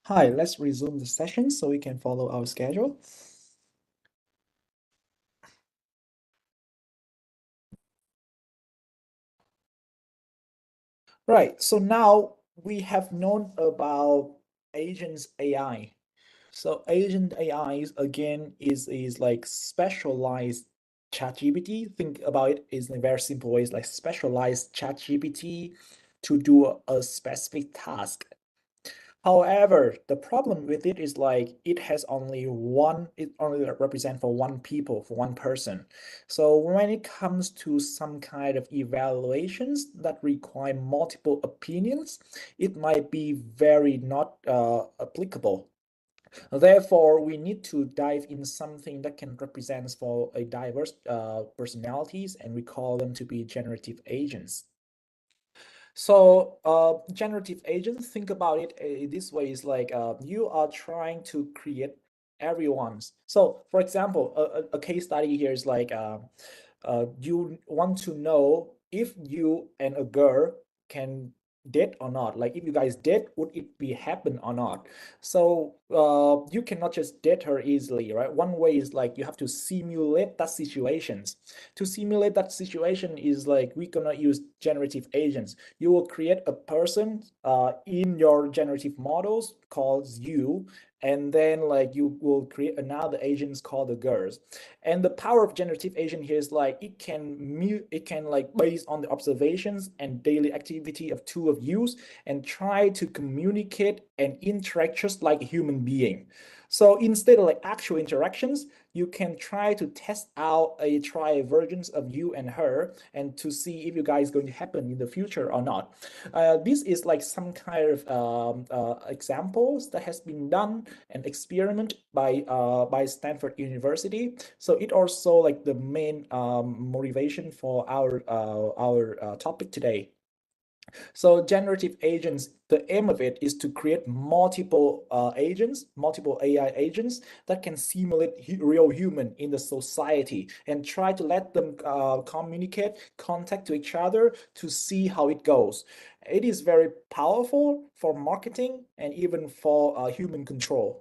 Hi, let's resume the session so we can follow our schedule. Right, so now we have known about agents AI. So agent AI again is like specialized ChatGPT. Think about it is in a very simple way, it's like specialized ChatGPT to do a specific task. However, the problem with it is like it has only one, it only represent for one people, for one person. So when it comes to some kind of evaluations that require multiple opinions, it might be very not applicable. Therefore, we need to dive in something that can represent for a diverse personalities, and we call them to be generative agents. So, generative agents, think about it this way, is like you are trying to create everyone's. So, for example, a case study here is like you want to know if you and a girl can date or not. Like if you guys date, would it be happen or not? So you cannot just date her easily, right? One way is like you have to simulate that situations. To simulate that situation is like we're gonna use generative agents. You will create a person in your generative models called you, and then like you will create another agents called the girls. And the power of generative agent here is like it can like based on the observations and daily activity of two of you and try to communicate and interact just like a human being. So instead of like actual interactions, you can try to test out a try versions of you and her and to see if you guys going to happen in the future or not. This is like some kind of examples that has been done and experiment by Stanford University. So it also like the main motivation for our topic today. So generative agents, the aim of it is to create multiple agents, multiple AI agents that can simulate real human in the society and try to let them communicate, contact to each other to see how it goes. It is very powerful for marketing and even for human control.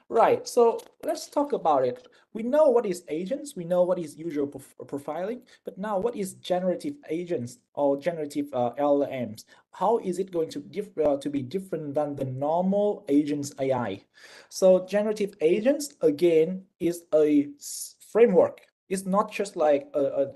Right. So let's talk about it. We know what is agents, we know what is user profiling, but now what is generative agents or generative LLMs? How is it going to be different than the normal agents AI? So generative agents again is a framework. It's not just like an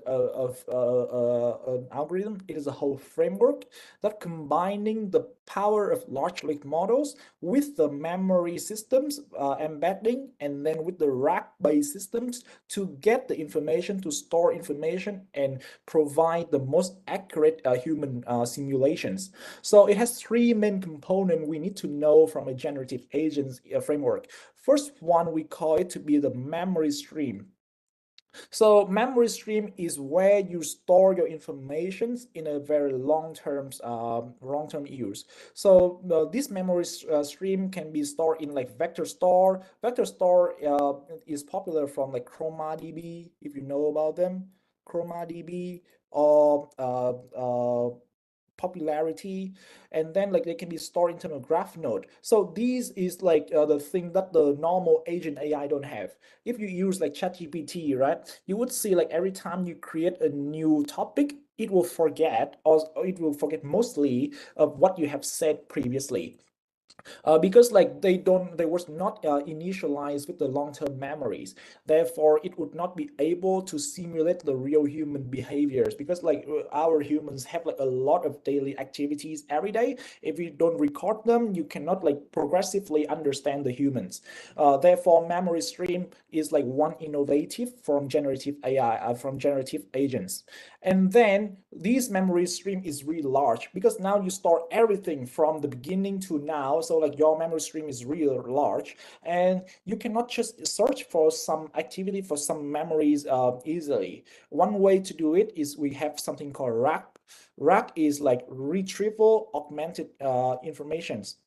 algorithm. It is a whole framework that combining the power of large language models with the memory systems embedding and then with the rack-based systems to get the information, to store information and provide the most accurate human simulations. So it has three main components we need to know from a generative agents framework. First one, we call it to be the memory stream. So memory stream is where you store your information in a very long-term use. So this memory stream can be stored in like vector store. Vector store is popular from like ChromaDB, if you know about them, ChromaDB or popularity, and then like they can be stored into a graph node. So these is like the thing that the normal agent AI don't have. If you use like ChatGPT, right, you would see like every time you create a new topic, it will forget, or it will forget mostly of what you have said previously, because like they was not initialized with the long-term memories. Therefore it would not be able to simulate the real human behaviors, because like our humans have like a lot of daily activities every day. If you don't record them, you cannot like progressively understand the humans. Therefore memory stream is like one innovative from generative AI, from generative agents. And then this memory stream is really large because now you store everything from the beginning to now. So like your memory stream is really large, and you cannot just search for some activity for some memories easily. One way to do it is we have something called RAG. RAG is like retrieval augmented informations.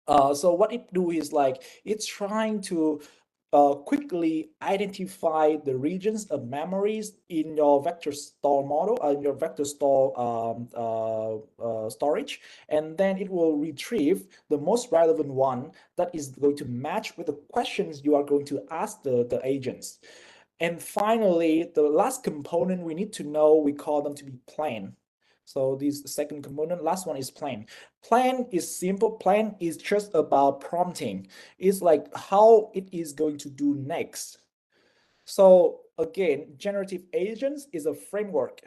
So what it do is like it's trying to quickly identify the regions of memories in your vector store model, in your vector store storage, and then it will retrieve the most relevant one that is going to match with the questions you are going to ask the agents. And finally, the last component we need to know, we call them to be plan. So this second component, last one is plan. Plan is simple. Plan is just about prompting. It's like how it is going to do next. So again, generative agents is a framework.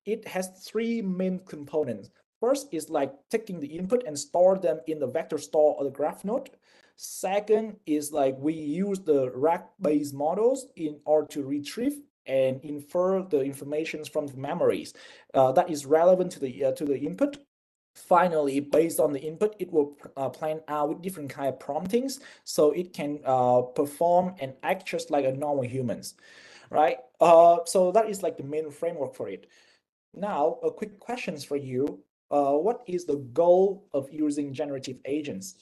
It has three main components. First is like taking the input and store them in the vector store or the graph node. Second is like we use the RAG-based models in order to retrieve and infer the information from the memories that is relevant to the input. Finally, based on the input, it will plan out with different kind of promptings so it can perform and act just like a normal humans, right? So that is like the main framework for it. Now, a quick questions for you. What is the goal of using generative agents?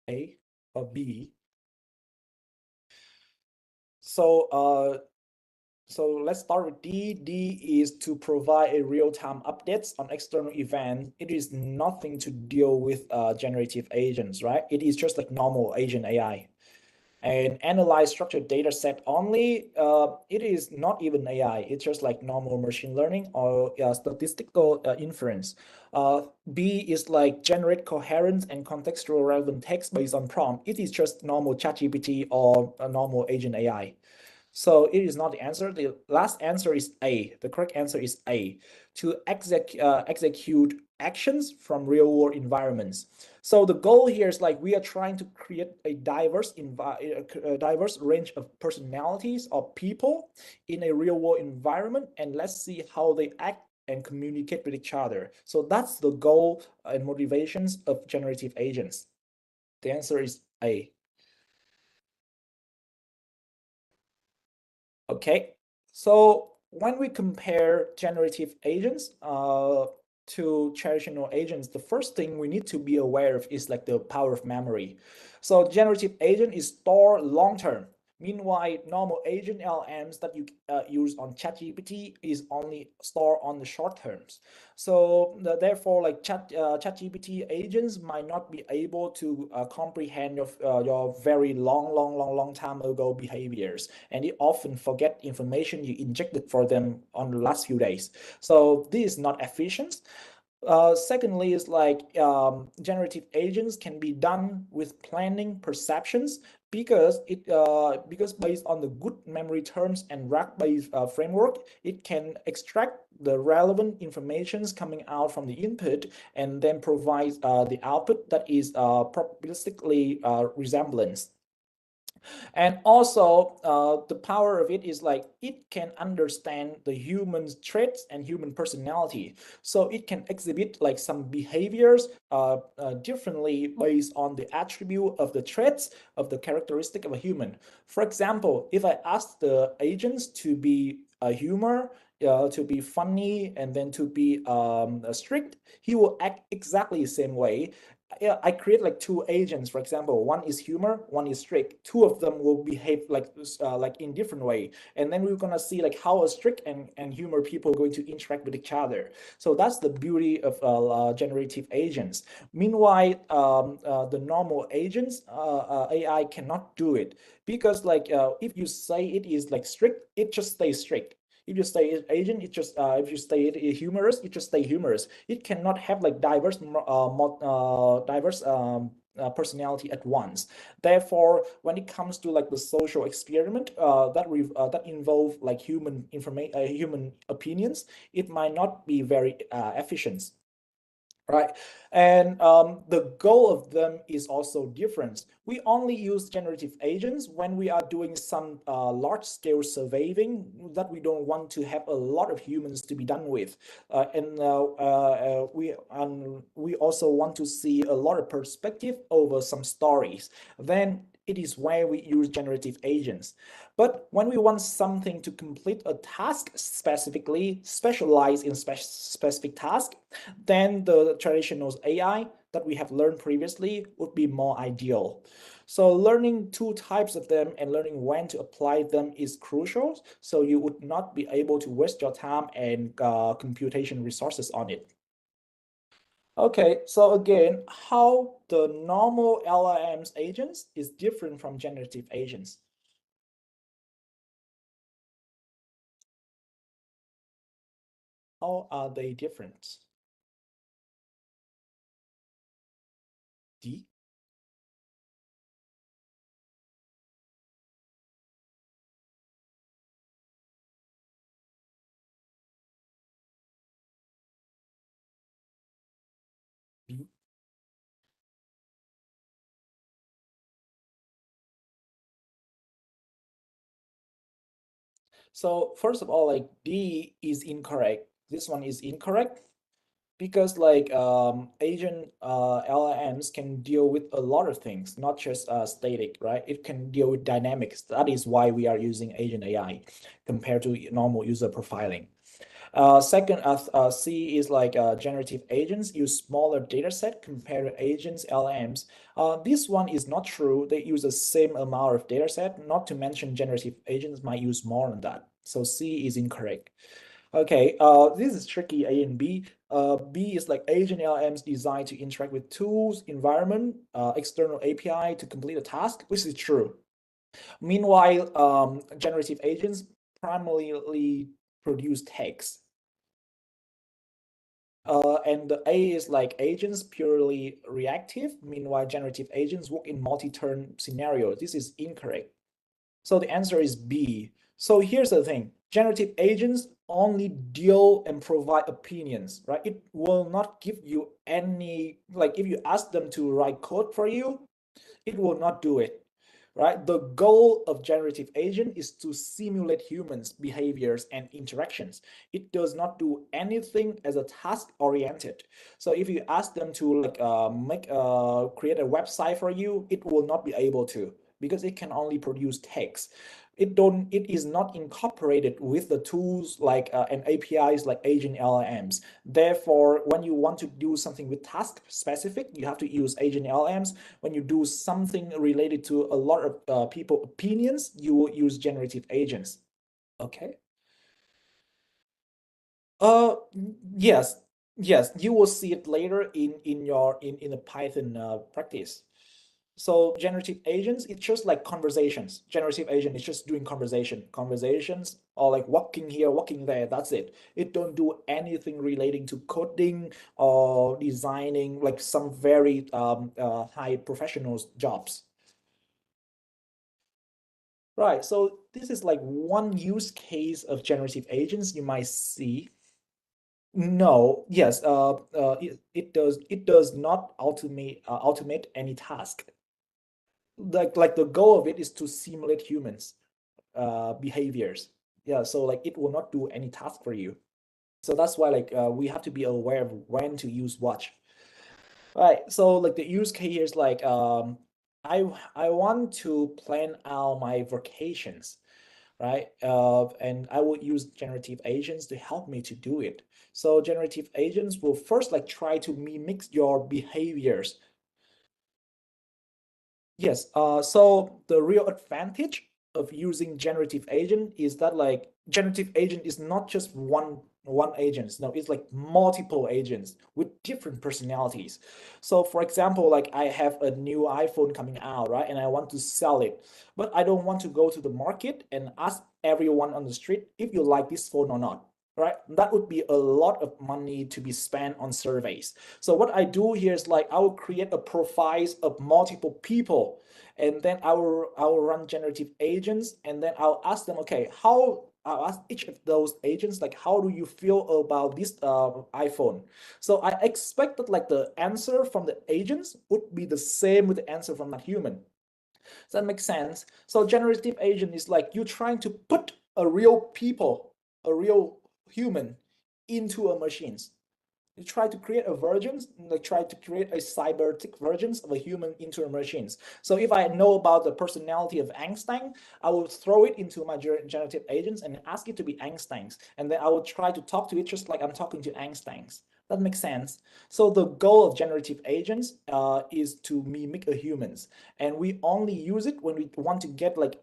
A or B? So, so let's start with D. D is to provide a real-time updates on external events. It is nothing to deal with generative agents, right? It is just like normal agent AI. And analyze structured data set only, it is not even AI. It's just like normal machine learning or statistical inference. B is like generate coherent and contextual relevant text based on prompt. It is just normal ChatGPT or a normal agent AI. So it is not the answer. The last answer is A. The correct answer is A, to execute actions from real world environments. So the goal here is like we are trying to create a diverse range of personalities of people in a real world environment, and let's see how they act and communicate with each other. So that's the goal and motivations of generative agents. The answer is A. Okay, so when we compare generative agents to traditional agents, the first thing we need to be aware of is like the power of memory. So generative agent is stored long term. Meanwhile, normal agent LMs that you use on ChatGPT is only stored on the short terms. So therefore, like ChatGPT agents might not be able to comprehend your very long time ago behaviors, and it often forget information you injected for them on the last few days. So this is not efficient. Secondly, is like generative agents can be done with planning perceptions because because based on the good memory terms and RAG-based framework, it can extract the relevant informations coming out from the input and then provide the output that is probabilistically resemblance. And also the power of it is like it can understand the human traits and human personality, so it can exhibit like some behaviors differently based on the attribute of the traits of the characteristic of a human. For example, if I ask the agents to be a humor, to be funny, and then to be strict, he will act exactly the same way. Yeah, I create like two agents. For example, one is humor, one is strict. Two of them will behave like in different way, and then we're gonna see like how a strict and humor people are going to interact with each other. So that's the beauty of generative agents. Meanwhile, the normal agents, AI cannot do it because like if you say it is like strict, it just stays strict. If you stay agent, it just if you stay humorous, it just stay humorous. It cannot have like diverse personality at once. Therefore, when it comes to like the social experiment that involve like human opinions, it might not be very efficient. right? And the goal of them is also different. We only use generative agents when we are doing some large-scale surveying that we don't want to have a lot of humans to be done with. We also want to see a lot of perspective over some stories. Then it is where we use generative agents. But when we want something to complete a task specifically, specialize in specific task, then the traditional AI that we have learned previously would be more ideal. So learning two types of them and learning when to apply them is crucial. So you would not be able to waste your time and computation resources on it. Okay, so again, how the normal LLMs agents is different from generative agents. How are they different? D? B? So first of all, like D is incorrect. This one is incorrect because like agent LLMs can deal with a lot of things, not just static, right? It can deal with dynamics. That is why we are using agent AI compared to normal user profiling. Second, C is like generative agents use smaller data set compared to agents LLMs. This one is not true. They use the same amount of data set, not to mention generative agents might use more than that. So C is incorrect. Okay, this is tricky, A and B. B is like agent LLMs designed to interact with tools, environment, external API to complete a task, which is true. Meanwhile, generative agents primarily produce text. And the A is like agents purely reactive. Meanwhile, generative agents work in multi-turn scenarios. This is incorrect. So the answer is B. So here's the thing. Generative agents only deal and provide opinions, right? It will not give you any, like if you ask them to write code for you, it will not do it, right? The goal of generative agent is to simulate humans' behaviors and interactions. It does not do anything as a task oriented. So if you ask them to like create a website for you, it will not be able to because it can only produce text. It is not incorporated with the tools like and APIs like agent LLMs. Therefore, when you want to do something with task specific, you have to use agent LLMs. When you do something related to a lot of people opinions, you will use generative agents. Okay. Uh, yes, yes, you will see it later in the Python practice. So generative agents, it's just like conversations. Generative agent is just doing conversations, or like walking here, walking there. That's it. It don't do anything relating to coding or designing, like some very high professional jobs. Right. So this is like one use case of generative agents you might see. No, yes, it does not automate any task. Like the goal of it is to simulate humans behaviors. Yeah, so like it will not do any task for you. So that's why like we have to be aware of when to use what. Right. So like the use case here is like I want to plan out my vacations, right? And I will use generative agents to help me to do it. So generative agents will first like try to mimic your behaviors. Yes, so the real advantage of using generative agent is that like generative agent is not just one agent. No, it's like multiple agents with different personalities. So for example, like I have a new iPhone coming out, right? And I want to sell it, but I don't want to go to the market and ask everyone on the street if you like this phone or not, right? That would be a lot of money to be spent on surveys. So what I do here is like I will create a profiles of multiple people, and then I will run generative agents, and then I'll ask them, okay, ask each of those agents like, how do you feel about this iPhone? So I expected like the answer from the agents would be the same with the answer from that human. Does that make sense? So generative agent is like you trying to put a real people, a real human into a machines. You try to create a versions, like try to create a cybernetic versions of a human into a machines. So if I know about the personality of Einstein, I will throw it into my generative agents and ask it to be Einstein's, and then I will try to talk to it just like I'm talking to Einstein's. That makes sense. So the goal of generative agents is to mimic a humans, and we only use it when we want to get like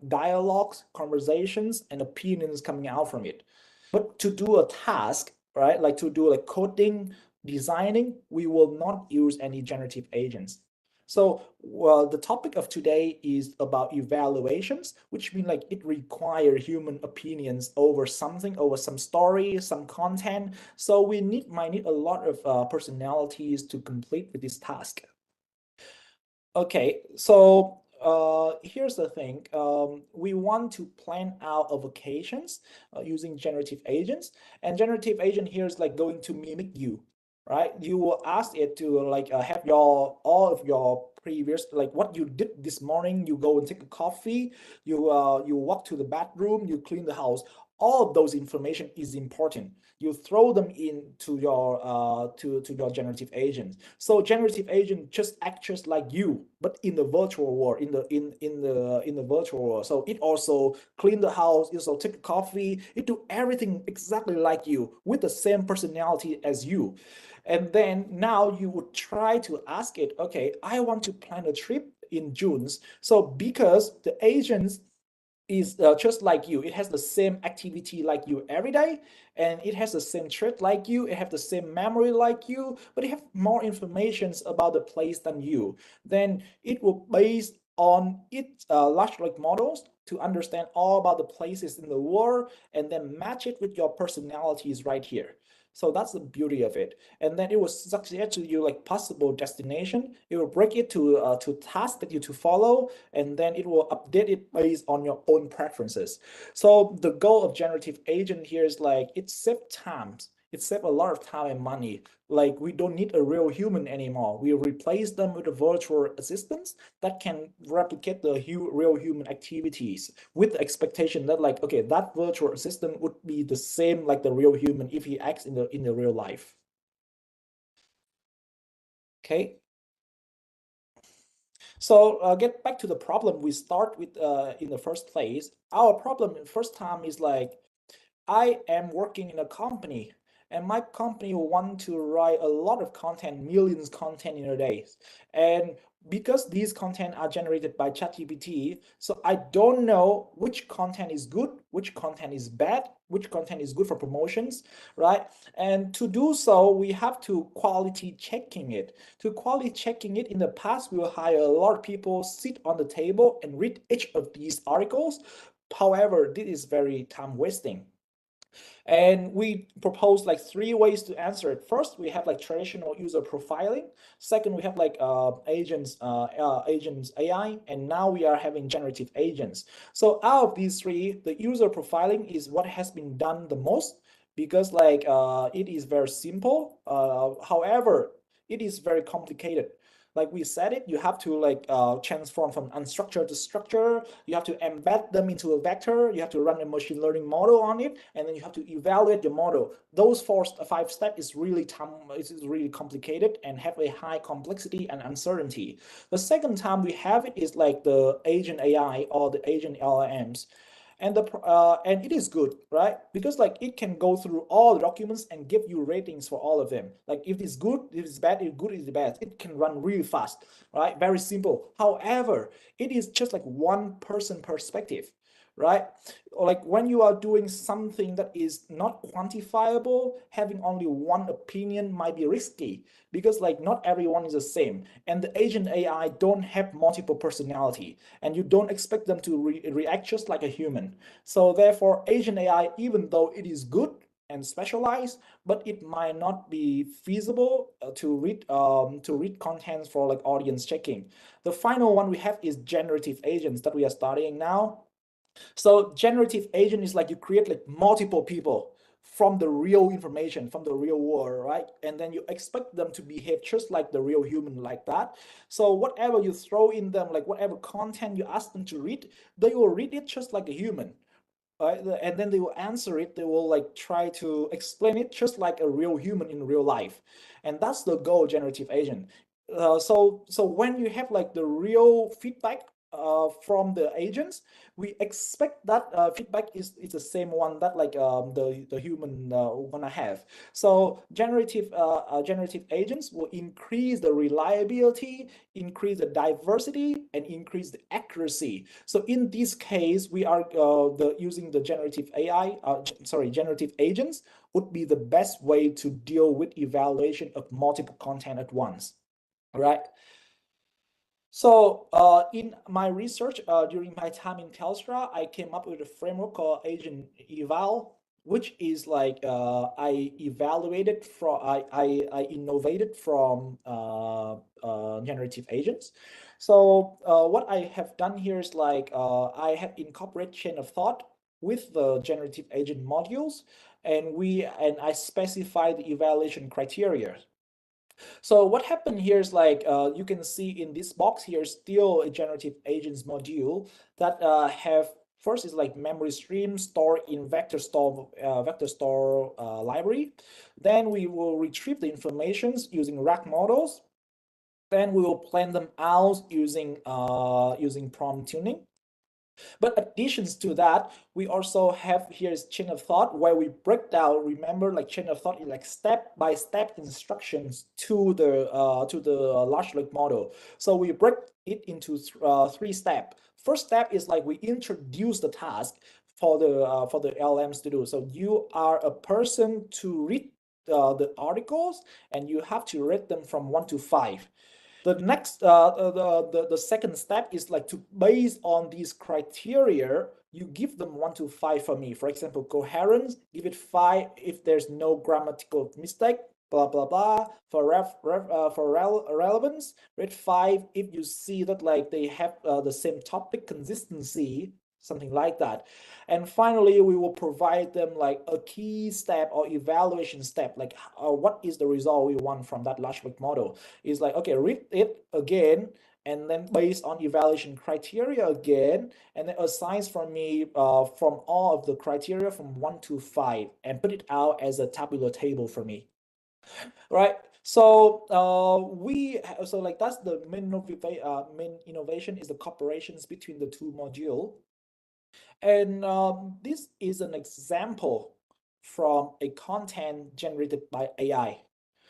dialogues, conversations, and opinions coming out from it. But to do a task, right, like to do like coding, designing, we will not use any generative agents. So well, the topic of today is about evaluations, which mean like it require human opinions over something, over some story, some content. So we might need a lot of personalities to complete with this task. Okay, so here's the thing. We want to plan out a vacations using generative agents, and generative agent here is like going to mimic you, right? You will ask it to like have your all of your previous like what you did this morning. You go and take a coffee. You walk to the bathroom. You clean the house. All of those information is important. You throw them into your to your generative agent. So generative agent just acts just like you, but in the virtual world, in the virtual world. So it also clean the house, it also take a coffee, it do everything exactly like you with the same personality as you. And then now you would try to ask it, okay, I want to plan a trip in June. So because the agents is just like you. It has the same activity like you every day, and it has the same trait like you. It have the same memory like you, but it have more informations about the place than you. Then it will base on its large language models to understand all about the places in the world and then match it with your personalities right here. So that's the beauty of it. And then it will suggest to you like possible destination. It will break it to tasks that you to follow, and then it will update it based on your own preferences. So the goal of generative agent here is like it saves times. It saves a lot of time and money. Like we don't need a real human anymore. We replace them with a virtual assistants that can replicate the real human activities with the expectation that like, okay, that virtual assistant would be the same like the real human if he acts in the real life. Okay. So get back to the problem we start with in the first place. Our problem first time is like I am working in a company, and my company want to write a lot of content, millions content in a day. And because these content are generated by ChatGPT, so I don't know which content is good, which content is bad, which content is good for promotions, right? And to do so, we have to quality checking it. To quality checking it, in the past, we will hire a lot of people, sit on the table and read each of these articles. However, this is very time wasting. And we propose like three ways to answer it. First, we have like traditional user profiling. Second, we have like agents AI, and now we are having generative agents. So out of these three, the user profiling is what has been done the most because like it is very simple. However, it is very complicated. Like we said it, you have to like transform from unstructured to structure. You have to embed them into a vector. You have to run a machine learning model on it, and then you have to evaluate your model. Those five steps is really really complicated and have a high complexity and uncertainty. The second time we have it is like the agent AI or the agent LLMs, and it is good, right? Because like it can go through all the documents and give you ratings for all of them. Like if it's good, if it's bad, if good is bad, it can run really fast, right? Very simple. However, it is just like one person perspective, right? Or like when you are doing something that is not quantifiable, having only one opinion might be risky because like not everyone is the same, and the agent AI don't have multiple personality, and you don't expect them to react just like a human. So therefore, agent AI, even though it is good and specialized, but it might not be feasible to read contents for like audience checking. The final one we have is generative agents that we are studying now. So generative agent is like you create like multiple people from the real information, from the real world, right? And then you expect them to behave just like the real human, like that. So whatever you throw in them, like whatever content you ask them to read, they will read it just like a human. Right? And then they will answer it. They will like try to explain it just like a real human in real life, and that's the goal of generative agent. So when you have like the real feedback from the agents, we expect that feedback is the same one that like the human gonna have. So generative agents will increase the reliability, increase the diversity, and increase the accuracy. So in this case, we are using the generative AI, generative agents would be the best way to deal with evaluation of multiple content at once, right? So in my research during my time in Telstra, I came up with a framework called Agent Eval, which is like I innovated from generative agents. So what I have done here is like I have incorporated chain of thought with the generative agent modules, and I specify the evaluation criteria. So what happened here is like you can see in this box here still a generative agents module that have first is like memory stream stored in vector store library. Then we will retrieve the informations using RAG models. Then we will plan them out using prompt tuning. But additions to that, we also have here's chain of thought where we break down. Remember, like chain of thought is like step-by-step instructions to the large language model. So we break it into three steps. First step is like we introduce the task for the LMs to do. So you are a person to read the articles, and you have to rate them from 1 to 5. The next the second step is like to based on these criteria, you give them 1 to 5 for me. For example, coherence, give it 5 if there's no grammatical mistake, blah blah blah. For relevance, rate 5 if you see that like they have the same topic consistency, something like that. And finally, we will provide them like a key step or evaluation step, like what is the result we want from that large language model. Is like, okay, read it again, and then based on evaluation criteria again, and then assigns from me from all of the criteria from 1 to 5 and put it out as a tabular table for me, right? So so like that's the main innovation is the cooperations between the two module. And this is an example from a content generated by AI.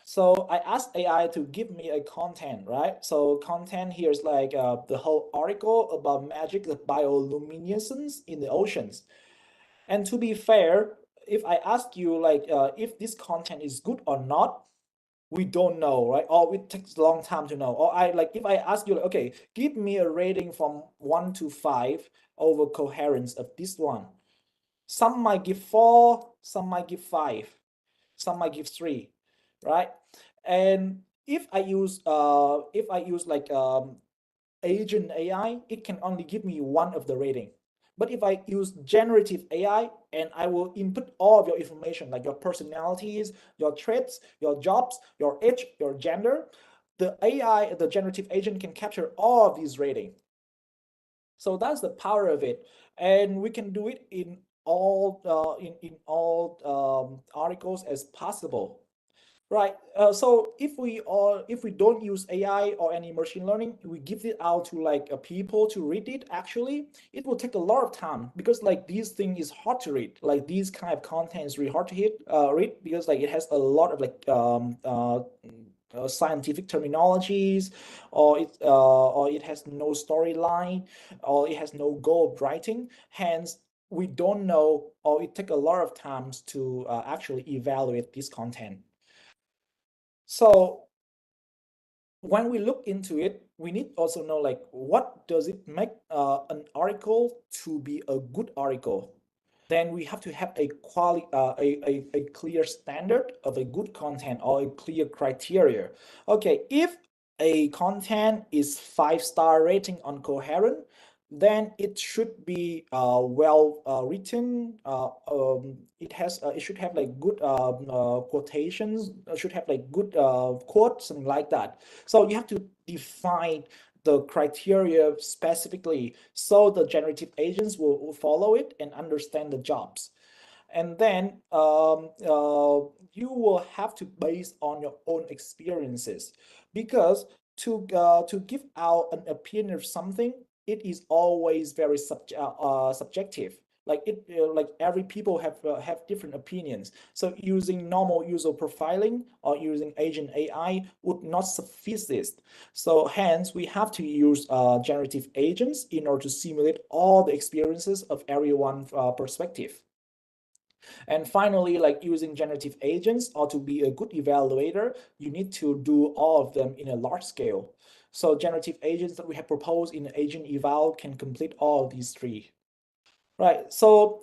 So I asked AI to give me a content, right? So content here is like the whole article about magic of bioluminescence in the oceans. And to be fair, if I ask you like if this content is good or not, we don't know, right? Or it takes a long time to know. Or I like if I ask you, like, okay, give me a rating from 1 to 5 over coherence of this one. Some might give 4, some might give 5, some might give 3, right? And if I use like agent AI, it can only give me one of the rating. But if I use generative AI and I will input all of your information, like your personalities, your traits, your jobs, your age, your gender, the AI, the generative agent can capture all of these rating. So that's the power of it, and we can do it in all articles as possible. Right. So if we don't use AI or any machine learning, we give it out to like people to read it. Actually, it will take a lot of time because like this thing is hard to read. Like these kind of content is really hard to read because like it has a lot of like scientific terminologies, or it has no storyline, or it has no goal of writing. Hence, we don't know, or it take a lot of times to actually evaluate this content. So when we look into it, we need also know like what does it make an article to be a good article. Then we have to have a clear standard of a good content or a clear criteria. Okay, if a content is 5-star rating on coherent, then it should be well written. It should have like good quotations. Should have like good quotes, something like that. So you have to define the criteria specifically, so the generative agents will follow it and understand the jobs. And then you will have to base on your own experiences, because to give out an opinion of something, it is always very subjective. Like like every people have different opinions. So using normal user profiling or using agent AI would not suffice. So hence we have to use generative agents in order to simulate all the experiences of everyone's perspective. And finally, like using generative agents, or to be a good evaluator, you need to do all of them in a large scale. So generative agents that we have proposed in agent eval can complete all of these three. Right. So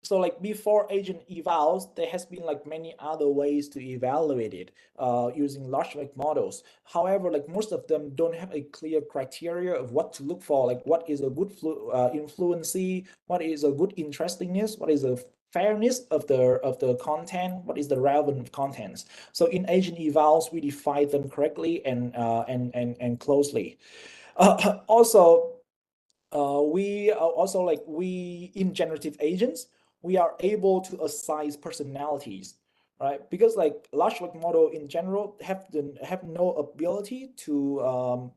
so like before agent evals, there has been like many other ways to evaluate it using large language models. However, like most of them don't have a clear criteria of what to look for, like what is a good influency, what is a good interestingness, what is a fairness of the content, what is the relevant contents. So in agent evals, we define them correctly and closely. Also, we are also like we in generative agents, we are able to assign personalities, right? Because like large language model in general have no ability to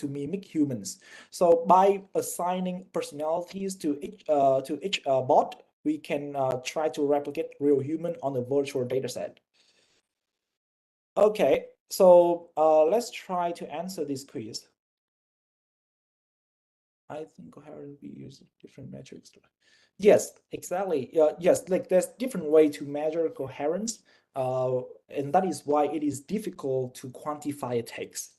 mimic humans. So by assigning personalities to each bot, we can try to replicate real human on a virtual data set. Okay, so let's try to answer this quiz. I think coherent we use different metrics. Yes, exactly. Yes, like there's different way to measure coherence, and that is why it is difficult to quantify a text.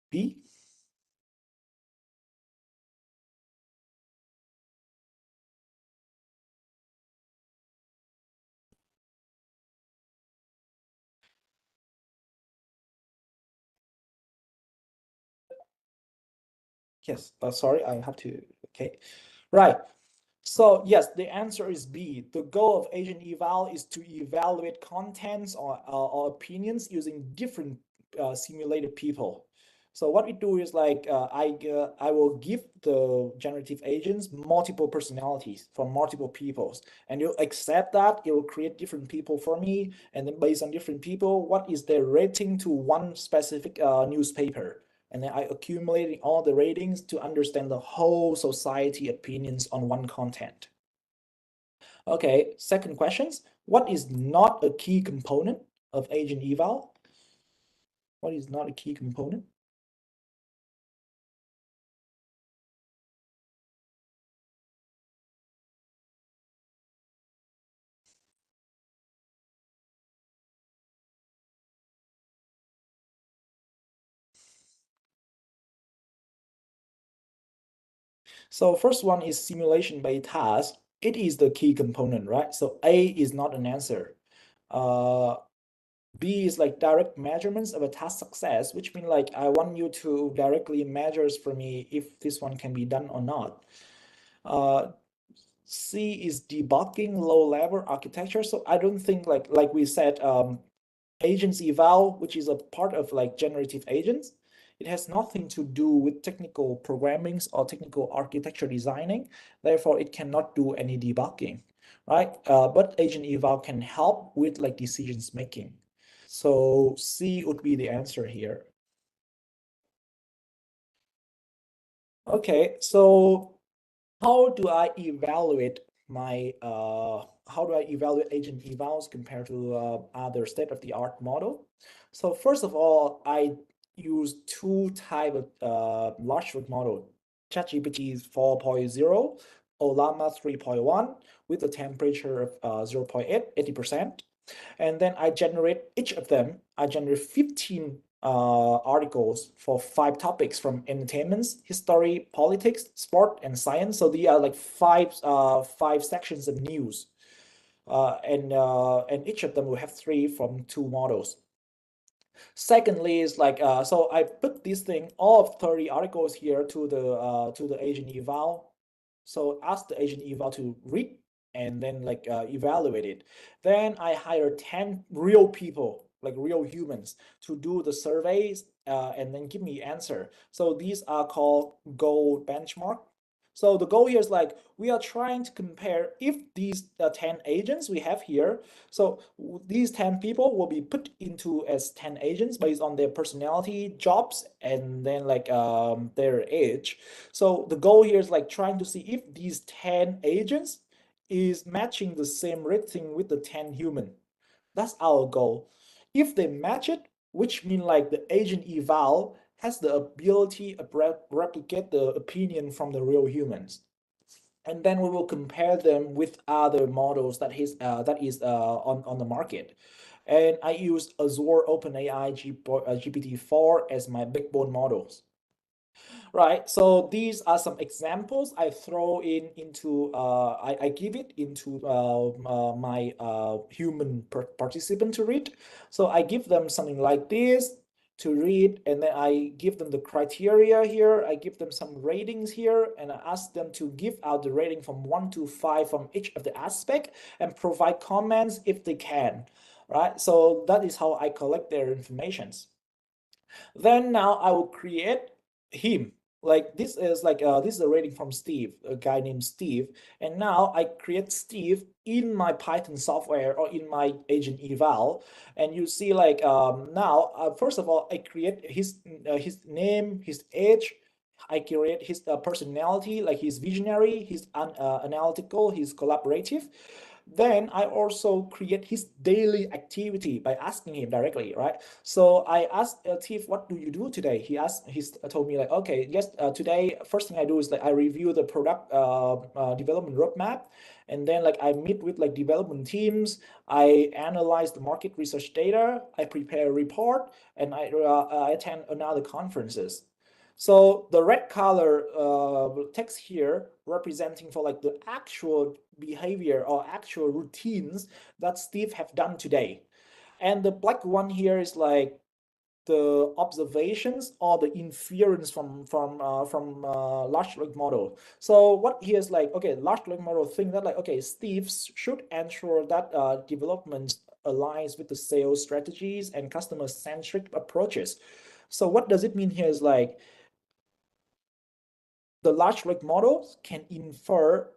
B. Yes, sorry, I have to. Okay, right. So yes, the answer is B. The goal of agent eval is to evaluate contents or opinions using different simulated people. So what we do is like I will give the generative agents multiple personalities from multiple peoples, and you'll accept that. It will create different people for me, and then based on different people, what is their rating to one specific newspaper? And then I accumulating all the ratings to understand the whole society opinions on one content. Okay, second questions. What is not a key component of agent eval? What is not a key component? So first one is simulation-based task. It is the key component, right? So A is not an answer. B is like direct measurements of a task success, which means like I want you to directly measures for me if this one can be done or not. C is debugging low-level architecture. So I don't think like we said, agents eval, which is a part of like generative agents, it has nothing to do with technical programming or technical architecture designing. Therefore, it cannot do any debugging, right? But agent eval can help with like decisions making. So C would be the answer here. Okay, so how do I evaluate agent evals compared to other state-of-the-art model? So first of all, I use two type of large language model, ChatGPT 4.0 or Llama 3.1 with a temperature of 0.8, 80%. And then I generate each of them. I generate 15 articles for 5 topics from entertainment, history, politics, sport, and science. So they are like five sections of news. and each of them will have 3 from 2 models. Secondly, is like so I put this thing all of 30 articles here to the agent eval. So ask the agent eval to read and then like evaluate it. Then I hire 10 real people, like real humans, to do the surveys and then give me answer. So these are called goal benchmark. So the goal here is like we are trying to compare if these 10 agents we have here, so these 10 people will be put into as 10 agents based on their personality, jobs, and then like their age. So the goal here is like trying to see if these 10 agents is matching the same rating with the 10 human. That's our goal. If they match it, which mean like the agent eval has the ability to replicate the opinion from the real humans, and then we will compare them with other models that is on the market. And I use Azure OpenAI GPT-4 as my backbone models. Right, so these are some examples I throw into I give it into my human participant to read. So I give them something like this to read, and then I give them the criteria here, I give them some ratings here, and I ask them to give out the rating from 1 to 5 from each of the aspect and provide comments if they can. Right, so that is how I collect their informations. Then now I will create him. Like this is like this is a rating from Steve, a guy named Steve. And now I create Steve in my Python software or in my agent eval. And you see like now first of all I create his name, his age. I create his personality, like he's visionary, he's analytical, he's collaborative. Then I also create his daily activity by asking him directly, right? So I asked Tiff, what do you do today? He's told me like, okay, yes, today, first thing I do is like I review the product development roadmap. And then like I meet with like development teams, I analyze the market research data, I prepare a report, and I attend another conferences. So the red color text here representing for like the actual behavior or actual routines that Steve have done today. And the black one here is like the observations or the inference from large language model. So what here is like, okay, large language model think that like, okay, Steve should ensure that development aligns with the sales strategies and customer centric approaches. So what does it mean here is like the large language models can infer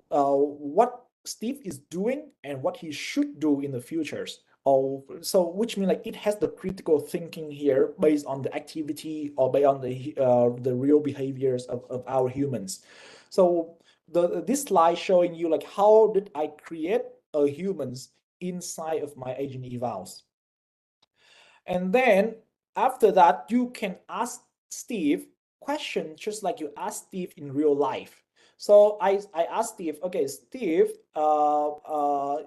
what Steve is doing and what he should do in the futures. Oh, so which means like it has the critical thinking here based on the activity or based on the real behaviors of our humans. So this slide showing you like how did I create a humans inside of my agent evals. And then after that, you can ask Steve questions just like you ask Steve in real life. So I asked Steve, okay, Steve, I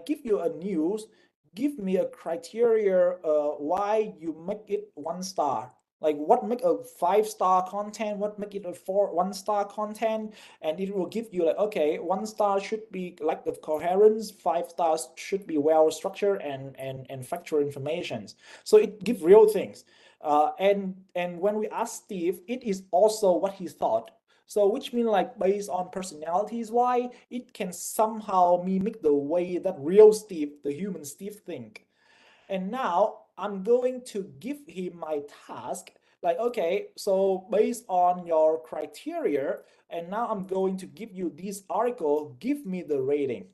give you a news. Give me a criteria why you make it 1 star. Like what make a 5 star content, what make it a 1 star content, and it will give you like, okay, 1 star should be lack of coherence, 5 stars should be well structured and factual information. So it gives real things. And when we ask Steve, it is also what he thought. So which means like based on personalities, why it can somehow mimic the way that real Steve, the human Steve, think. And now I'm going to give him my task. Like, okay, so based on your criteria, and now I'm going to give you this article, give me the rating.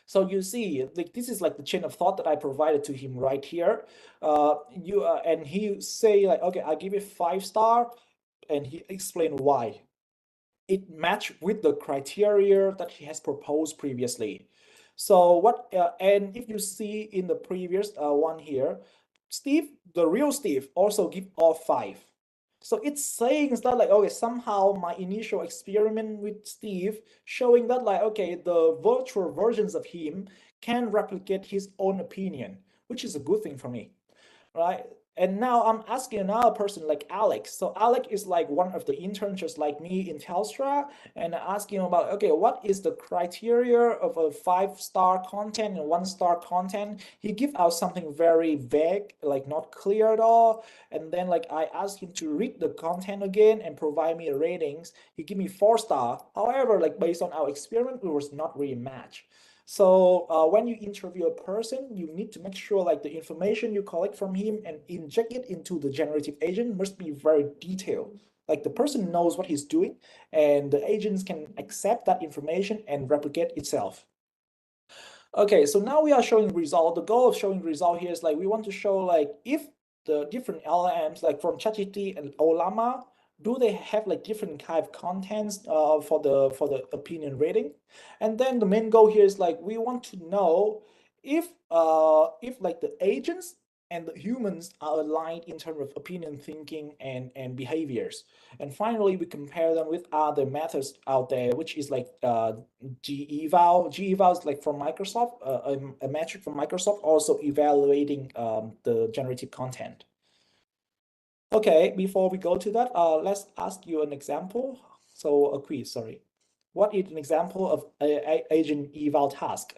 So you see, like this is like the chain of thought that I provided to him right here. And he say like, okay, I give it 5 star, and he explained why. It matched with the criteria that he has proposed previously. So what? And if you see in the previous one here, Steve, the real Steve, also give all 5. So it's saying that like, okay, somehow my initial experiment with Steve showing that like, okay, the virtual versions of him can replicate his own opinion, which is a good thing for me, right? And now I'm asking another person like Alex. So Alex is like one of the interns just like me in Telstra, and I ask him about, okay, what is the criteria of a 5-star content and 1-star content? He give out something very vague, like not clear at all. And then like I asked him to read the content again and provide me ratings. He give me 4-star. However, like based on our experiment, it was not really match. So when you interview a person, you need to make sure like the information you collect from him and inject it into the generative agent must be very detailed. Like the person knows what he's doing, and the agents can accept that information and replicate itself. Okay, so now we are showing result. The goal of showing result here is like we want to show like if the different LLMs like from ChatGPT and Olama, do they have like different kind of contents for the opinion rating? And then the main goal here is like we want to know if like the agents and the humans are aligned in terms of opinion thinking and behaviors. And finally, we compare them with other methods out there, which is like G-eval. G-eval is like from Microsoft, a metric from Microsoft, also evaluating the generative content. Okay, before we go to that, let's ask you an example. So a quiz, sorry. What is an example of a agent eval task?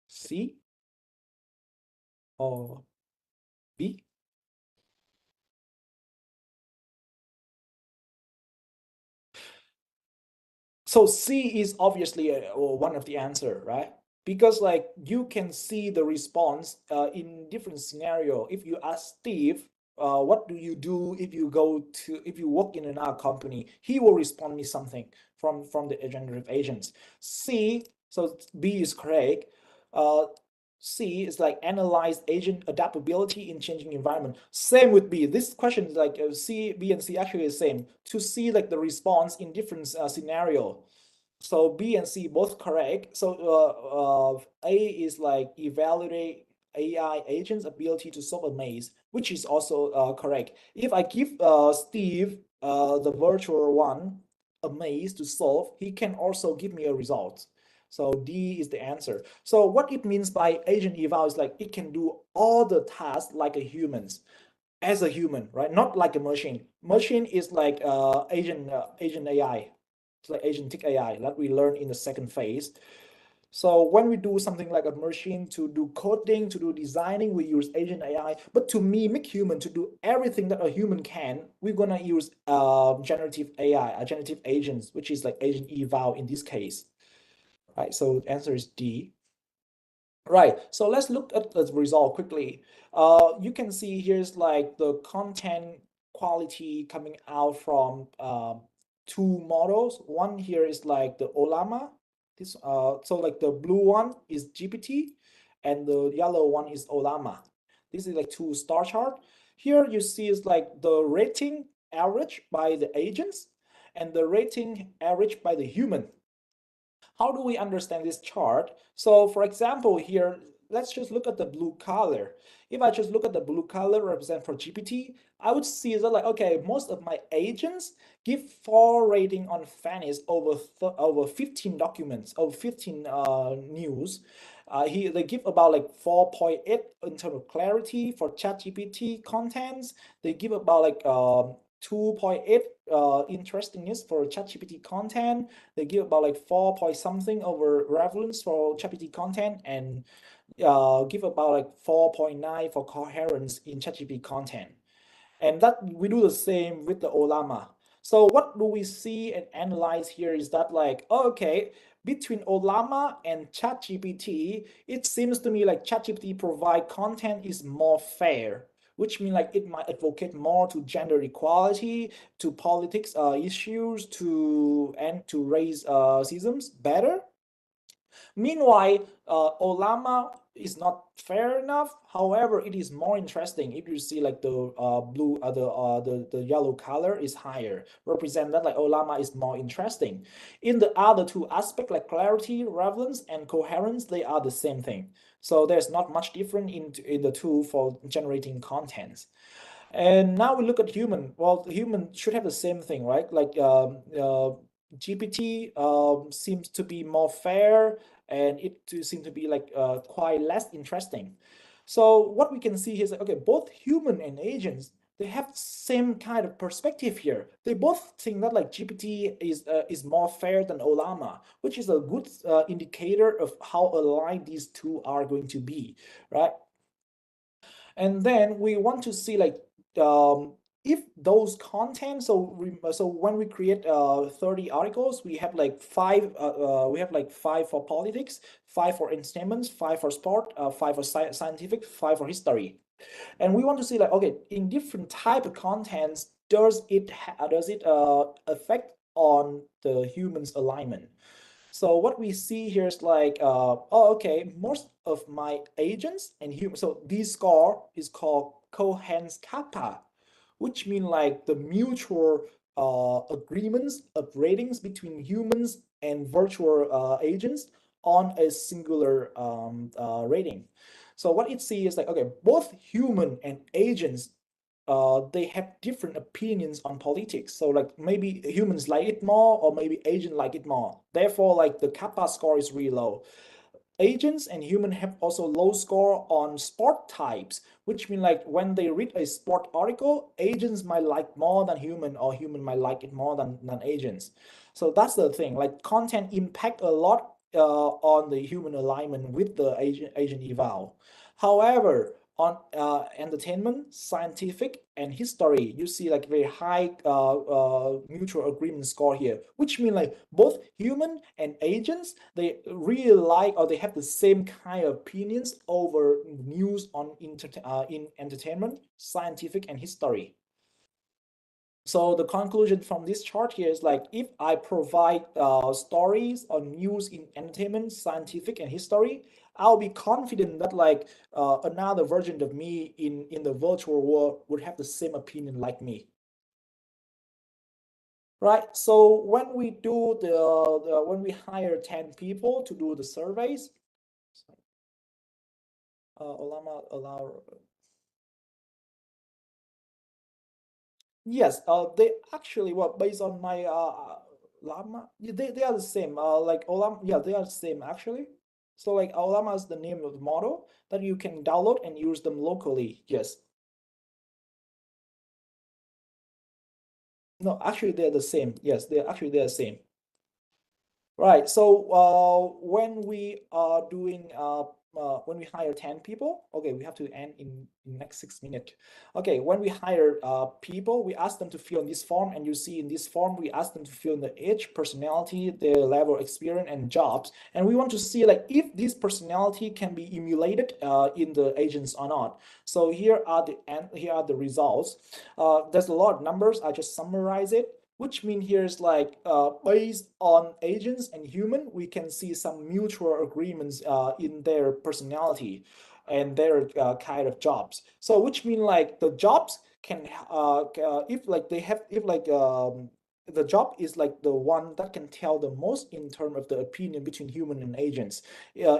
C or B? So C is obviously one of the answer, right? Because like you can see the response in different scenario. If you ask Steve, what do you do if you work in another company? He will respond me something from the generative agents. C, so B is correct. Uh, C is like analyze agent adaptability in changing environment. Same with B. This question is like C, B, and C actually is same. To see like the response in different scenario. So B and C both correct. So A is like evaluate AI agents' ability to solve a maze, which is also correct. If I give Steve the virtual one, a maze to solve, he can also give me a result. So D is the answer. So what it means by agent eval is like it can do all the tasks like a humans, as a human, right? Not like a machine. Machine is like agent AI. It's like agentic AI that we learn in the second phase. So when we do something like a machine to do coding, to do designing, we use agent AI. But to mimic human, to do everything that a human can, we're gonna use generative AI, generative agents, which is like agent eval in this case. Right, so the answer is D. Right, so let's look at the result quickly. You can see here's like the content quality coming out from two models. One here is like the Olama. This so like the blue one is GPT, and the yellow one is Olama. This is like two star chart. Here you see is like the rating average by the agents and the rating average by the human. How do we understand this chart? So for example, here, let's just look at the blue color. If I just look at the blue color represent for GPT, I would see that like, okay, most of my agents give 4 rating on fairness over 15 documents, over 15 news. They give about like 4.8 in terms of clarity for ChatGPT contents. They give about like 2.8 interestingness for ChatGPT content. They give about like 4 point something over relevance for ChatGPT content, and give about like 4.9 for coherence in ChatGPT content. And that we do the same with the Olama. So what do we see and analyze here is that like, okay, between Olama and ChatGPT, it seems to me like ChatGPT provide content is more fair, which means like it might advocate more to gender equality, to politics issues, to raise systems better. Meanwhile, Olama is not fair enough. However, it is more interesting if you see like the blue, the yellow color is higher, represent that like Olama is more interesting. In the other two aspects like clarity, relevance, and coherence, they are the same thing. So there's not much different in the two for generating contents. And now we look at human. Well, the human should have the same thing, right? Like GPT seems to be more fair, and it to seem to be like quite less interesting. So what we can see here is that, okay, both human and agents, they have same kind of perspective here. They both think that like GPT is more fair than Olama, which is a good indicator of how aligned these two are going to be, right? And then we want to see like if those content, so when we create 30 articles, we have like five for politics, five for entertainment, five for sport, five for scientific, five for history. And we want to see like, okay, in different type of contents, does it affect on the human's alignment? So what we see here is like, oh, okay, most of my agents and humans, so this score is called Cohen's kappa, which mean like the mutual agreements of ratings between humans and virtual agents on a singular rating. So what it sees is like, okay, both human and agents they have different opinions on politics. So like maybe humans like it more, or maybe agents like it more. Therefore, like the kappa score is really low. Agents and humans have also low score on sport types, which mean like when they read a sport article, agents might like more than human, or human might like it more than agents. So that's the thing. Like content impact a lot on the human alignment with the agent eval. However, on entertainment, scientific, and history, you see like very high mutual agreement score here, which mean like both human and agents, they really like, or they have the same kind of opinions over news on in entertainment, scientific, and history. So the conclusion from this chart here is like, if I provide stories or news in entertainment, scientific, and history, I'll be confident that like another version of me in the virtual world would have the same opinion like me. Right. So when we do when we hire 10 people to do the surveys, Olama allow. Yes, they actually, well, based on my Llama, yeah, they are the same. Like Olam, yeah, they are the same actually. So like Olama is the name of the model that you can download and use them locally. Yes. No, actually they're the same. Yes, they're the same. Right. So when we are doing when we hire 10 people, okay, we have to end in next 6 minutes. Okay, when we hire people, we ask them to fill in this form, and you see in this form we ask them to fill in the age, personality, their level of experience, and jobs. And we want to see like if this personality can be emulated in the agents or not. So here are the results. There's a lot of numbers. I just summarize it, which mean here is like based on agents and human, we can see some mutual agreements in their personality and their kind of jobs. So which mean like the jobs can if like they have if like the job is like the one that can tell the most in terms of the opinion between human and agents. Yeah.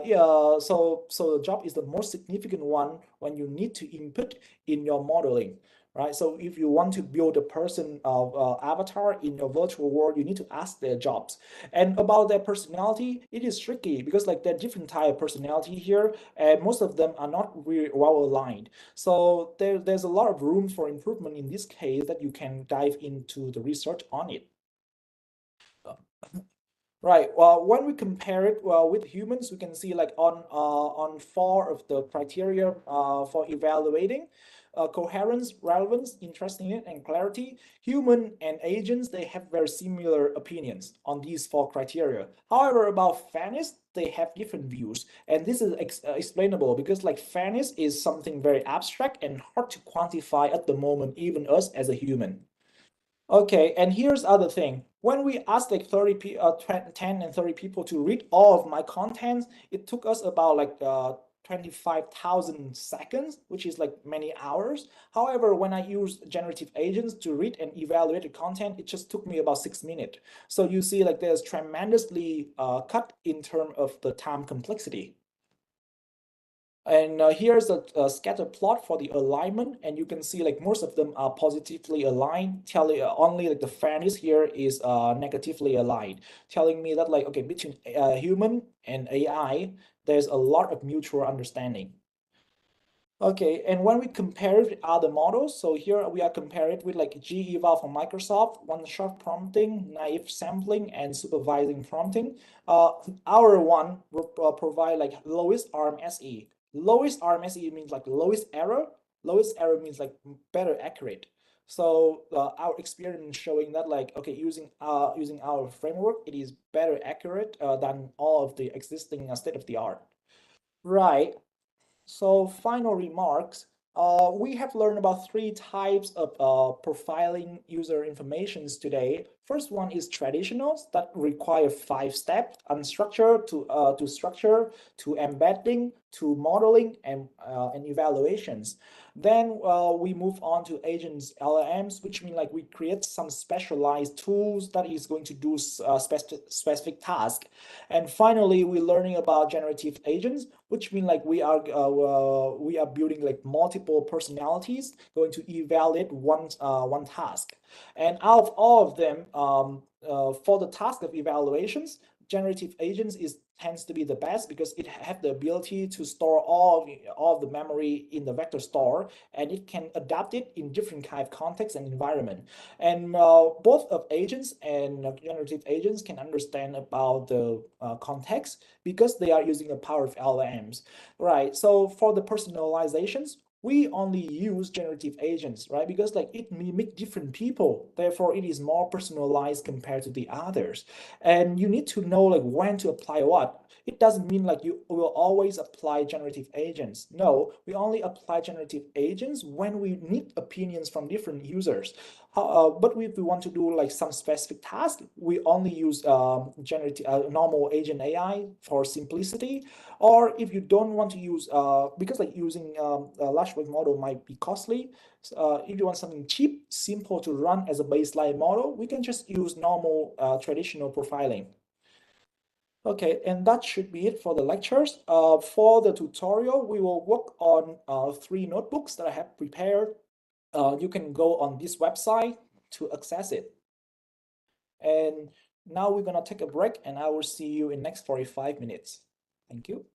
So the job is the most significant one when you need to input in your modeling, right? So if you want to build a person avatar in your virtual world, you need to ask their jobs. And about their personality, it is tricky because like there are different type of personality here, and most of them are not really well aligned. So there's a lot of room for improvement in this case that you can dive into the research on it. Right. Well, when we compare it with humans, we can see like on four of the criteria for evaluating coherence, relevance, interestingness, and clarity. Human and agents, they have very similar opinions on these four criteria. However, about fairness, they have different views, and this is explainable because like fairness is something very abstract and hard to quantify at the moment, even us as a human. Okay, and here's other thing. When we asked like 10 and 30 people to read all of my contents, it took us about like 25,000 seconds, which is like many hours. However, when I used generative agents to read and evaluate the content, it just took me about 6 minutes. So you see like there's tremendously cut in terms of the time complexity. And here's a scatter plot for the alignment, and you can see like most of them are positively aligned, telling only like the fairness here is negatively aligned, telling me that like, okay, between human and AI, there's a lot of mutual understanding. Okay, and when we compare it with other models, so here we are comparing it with like G-eval from Microsoft, one-shot prompting, naive sampling, and supervising prompting. Our one will provide like lowest RMSE. Lowest RMSE means like lowest error. Lowest error means like better accurate. So our experiment showing that like, okay, using our framework, it is better accurate than all of the existing state of the art. Right. So final remarks. We have learned about three types of profiling user informations today. First one is traditional that require 5 steps: unstructured to structure, to embedding, to modeling, and evaluations. Then we move on to agents LLMs, which mean like we create some specialized tools that is going to do specific task. And finally, we're learning about generative agents, which mean like we are building like multiple personalities going to evaluate one task. And out of all of them, for the task of evaluations, generative agents tends to be the best because it have the ability to store all of the memory in the vector store, and it can adapt it in different kind of context and environment. And both of agents and generative agents can understand about the context because they are using the power of LLMs, right? So for the personalizations, we only use generative agents, right? Because like it mimic different people, therefore it is more personalized compared to the others. And you need to know like when to apply what. It doesn't mean like you will always apply generative agents. No, we only apply generative agents when we need opinions from different users. But if we want to do like some specific task, we only use generative normal agent AI for simplicity. Or if you don't want to use, because like using a large language model might be costly, if you want something cheap, simple to run as a baseline model, we can just use normal traditional profiling. Okay, and that should be it for the lectures. For the tutorial, we will work on 3 notebooks that I have prepared. You can go on this website to access it. And now we're gonna take a break, and I will see you in next 45 minutes. Thank you.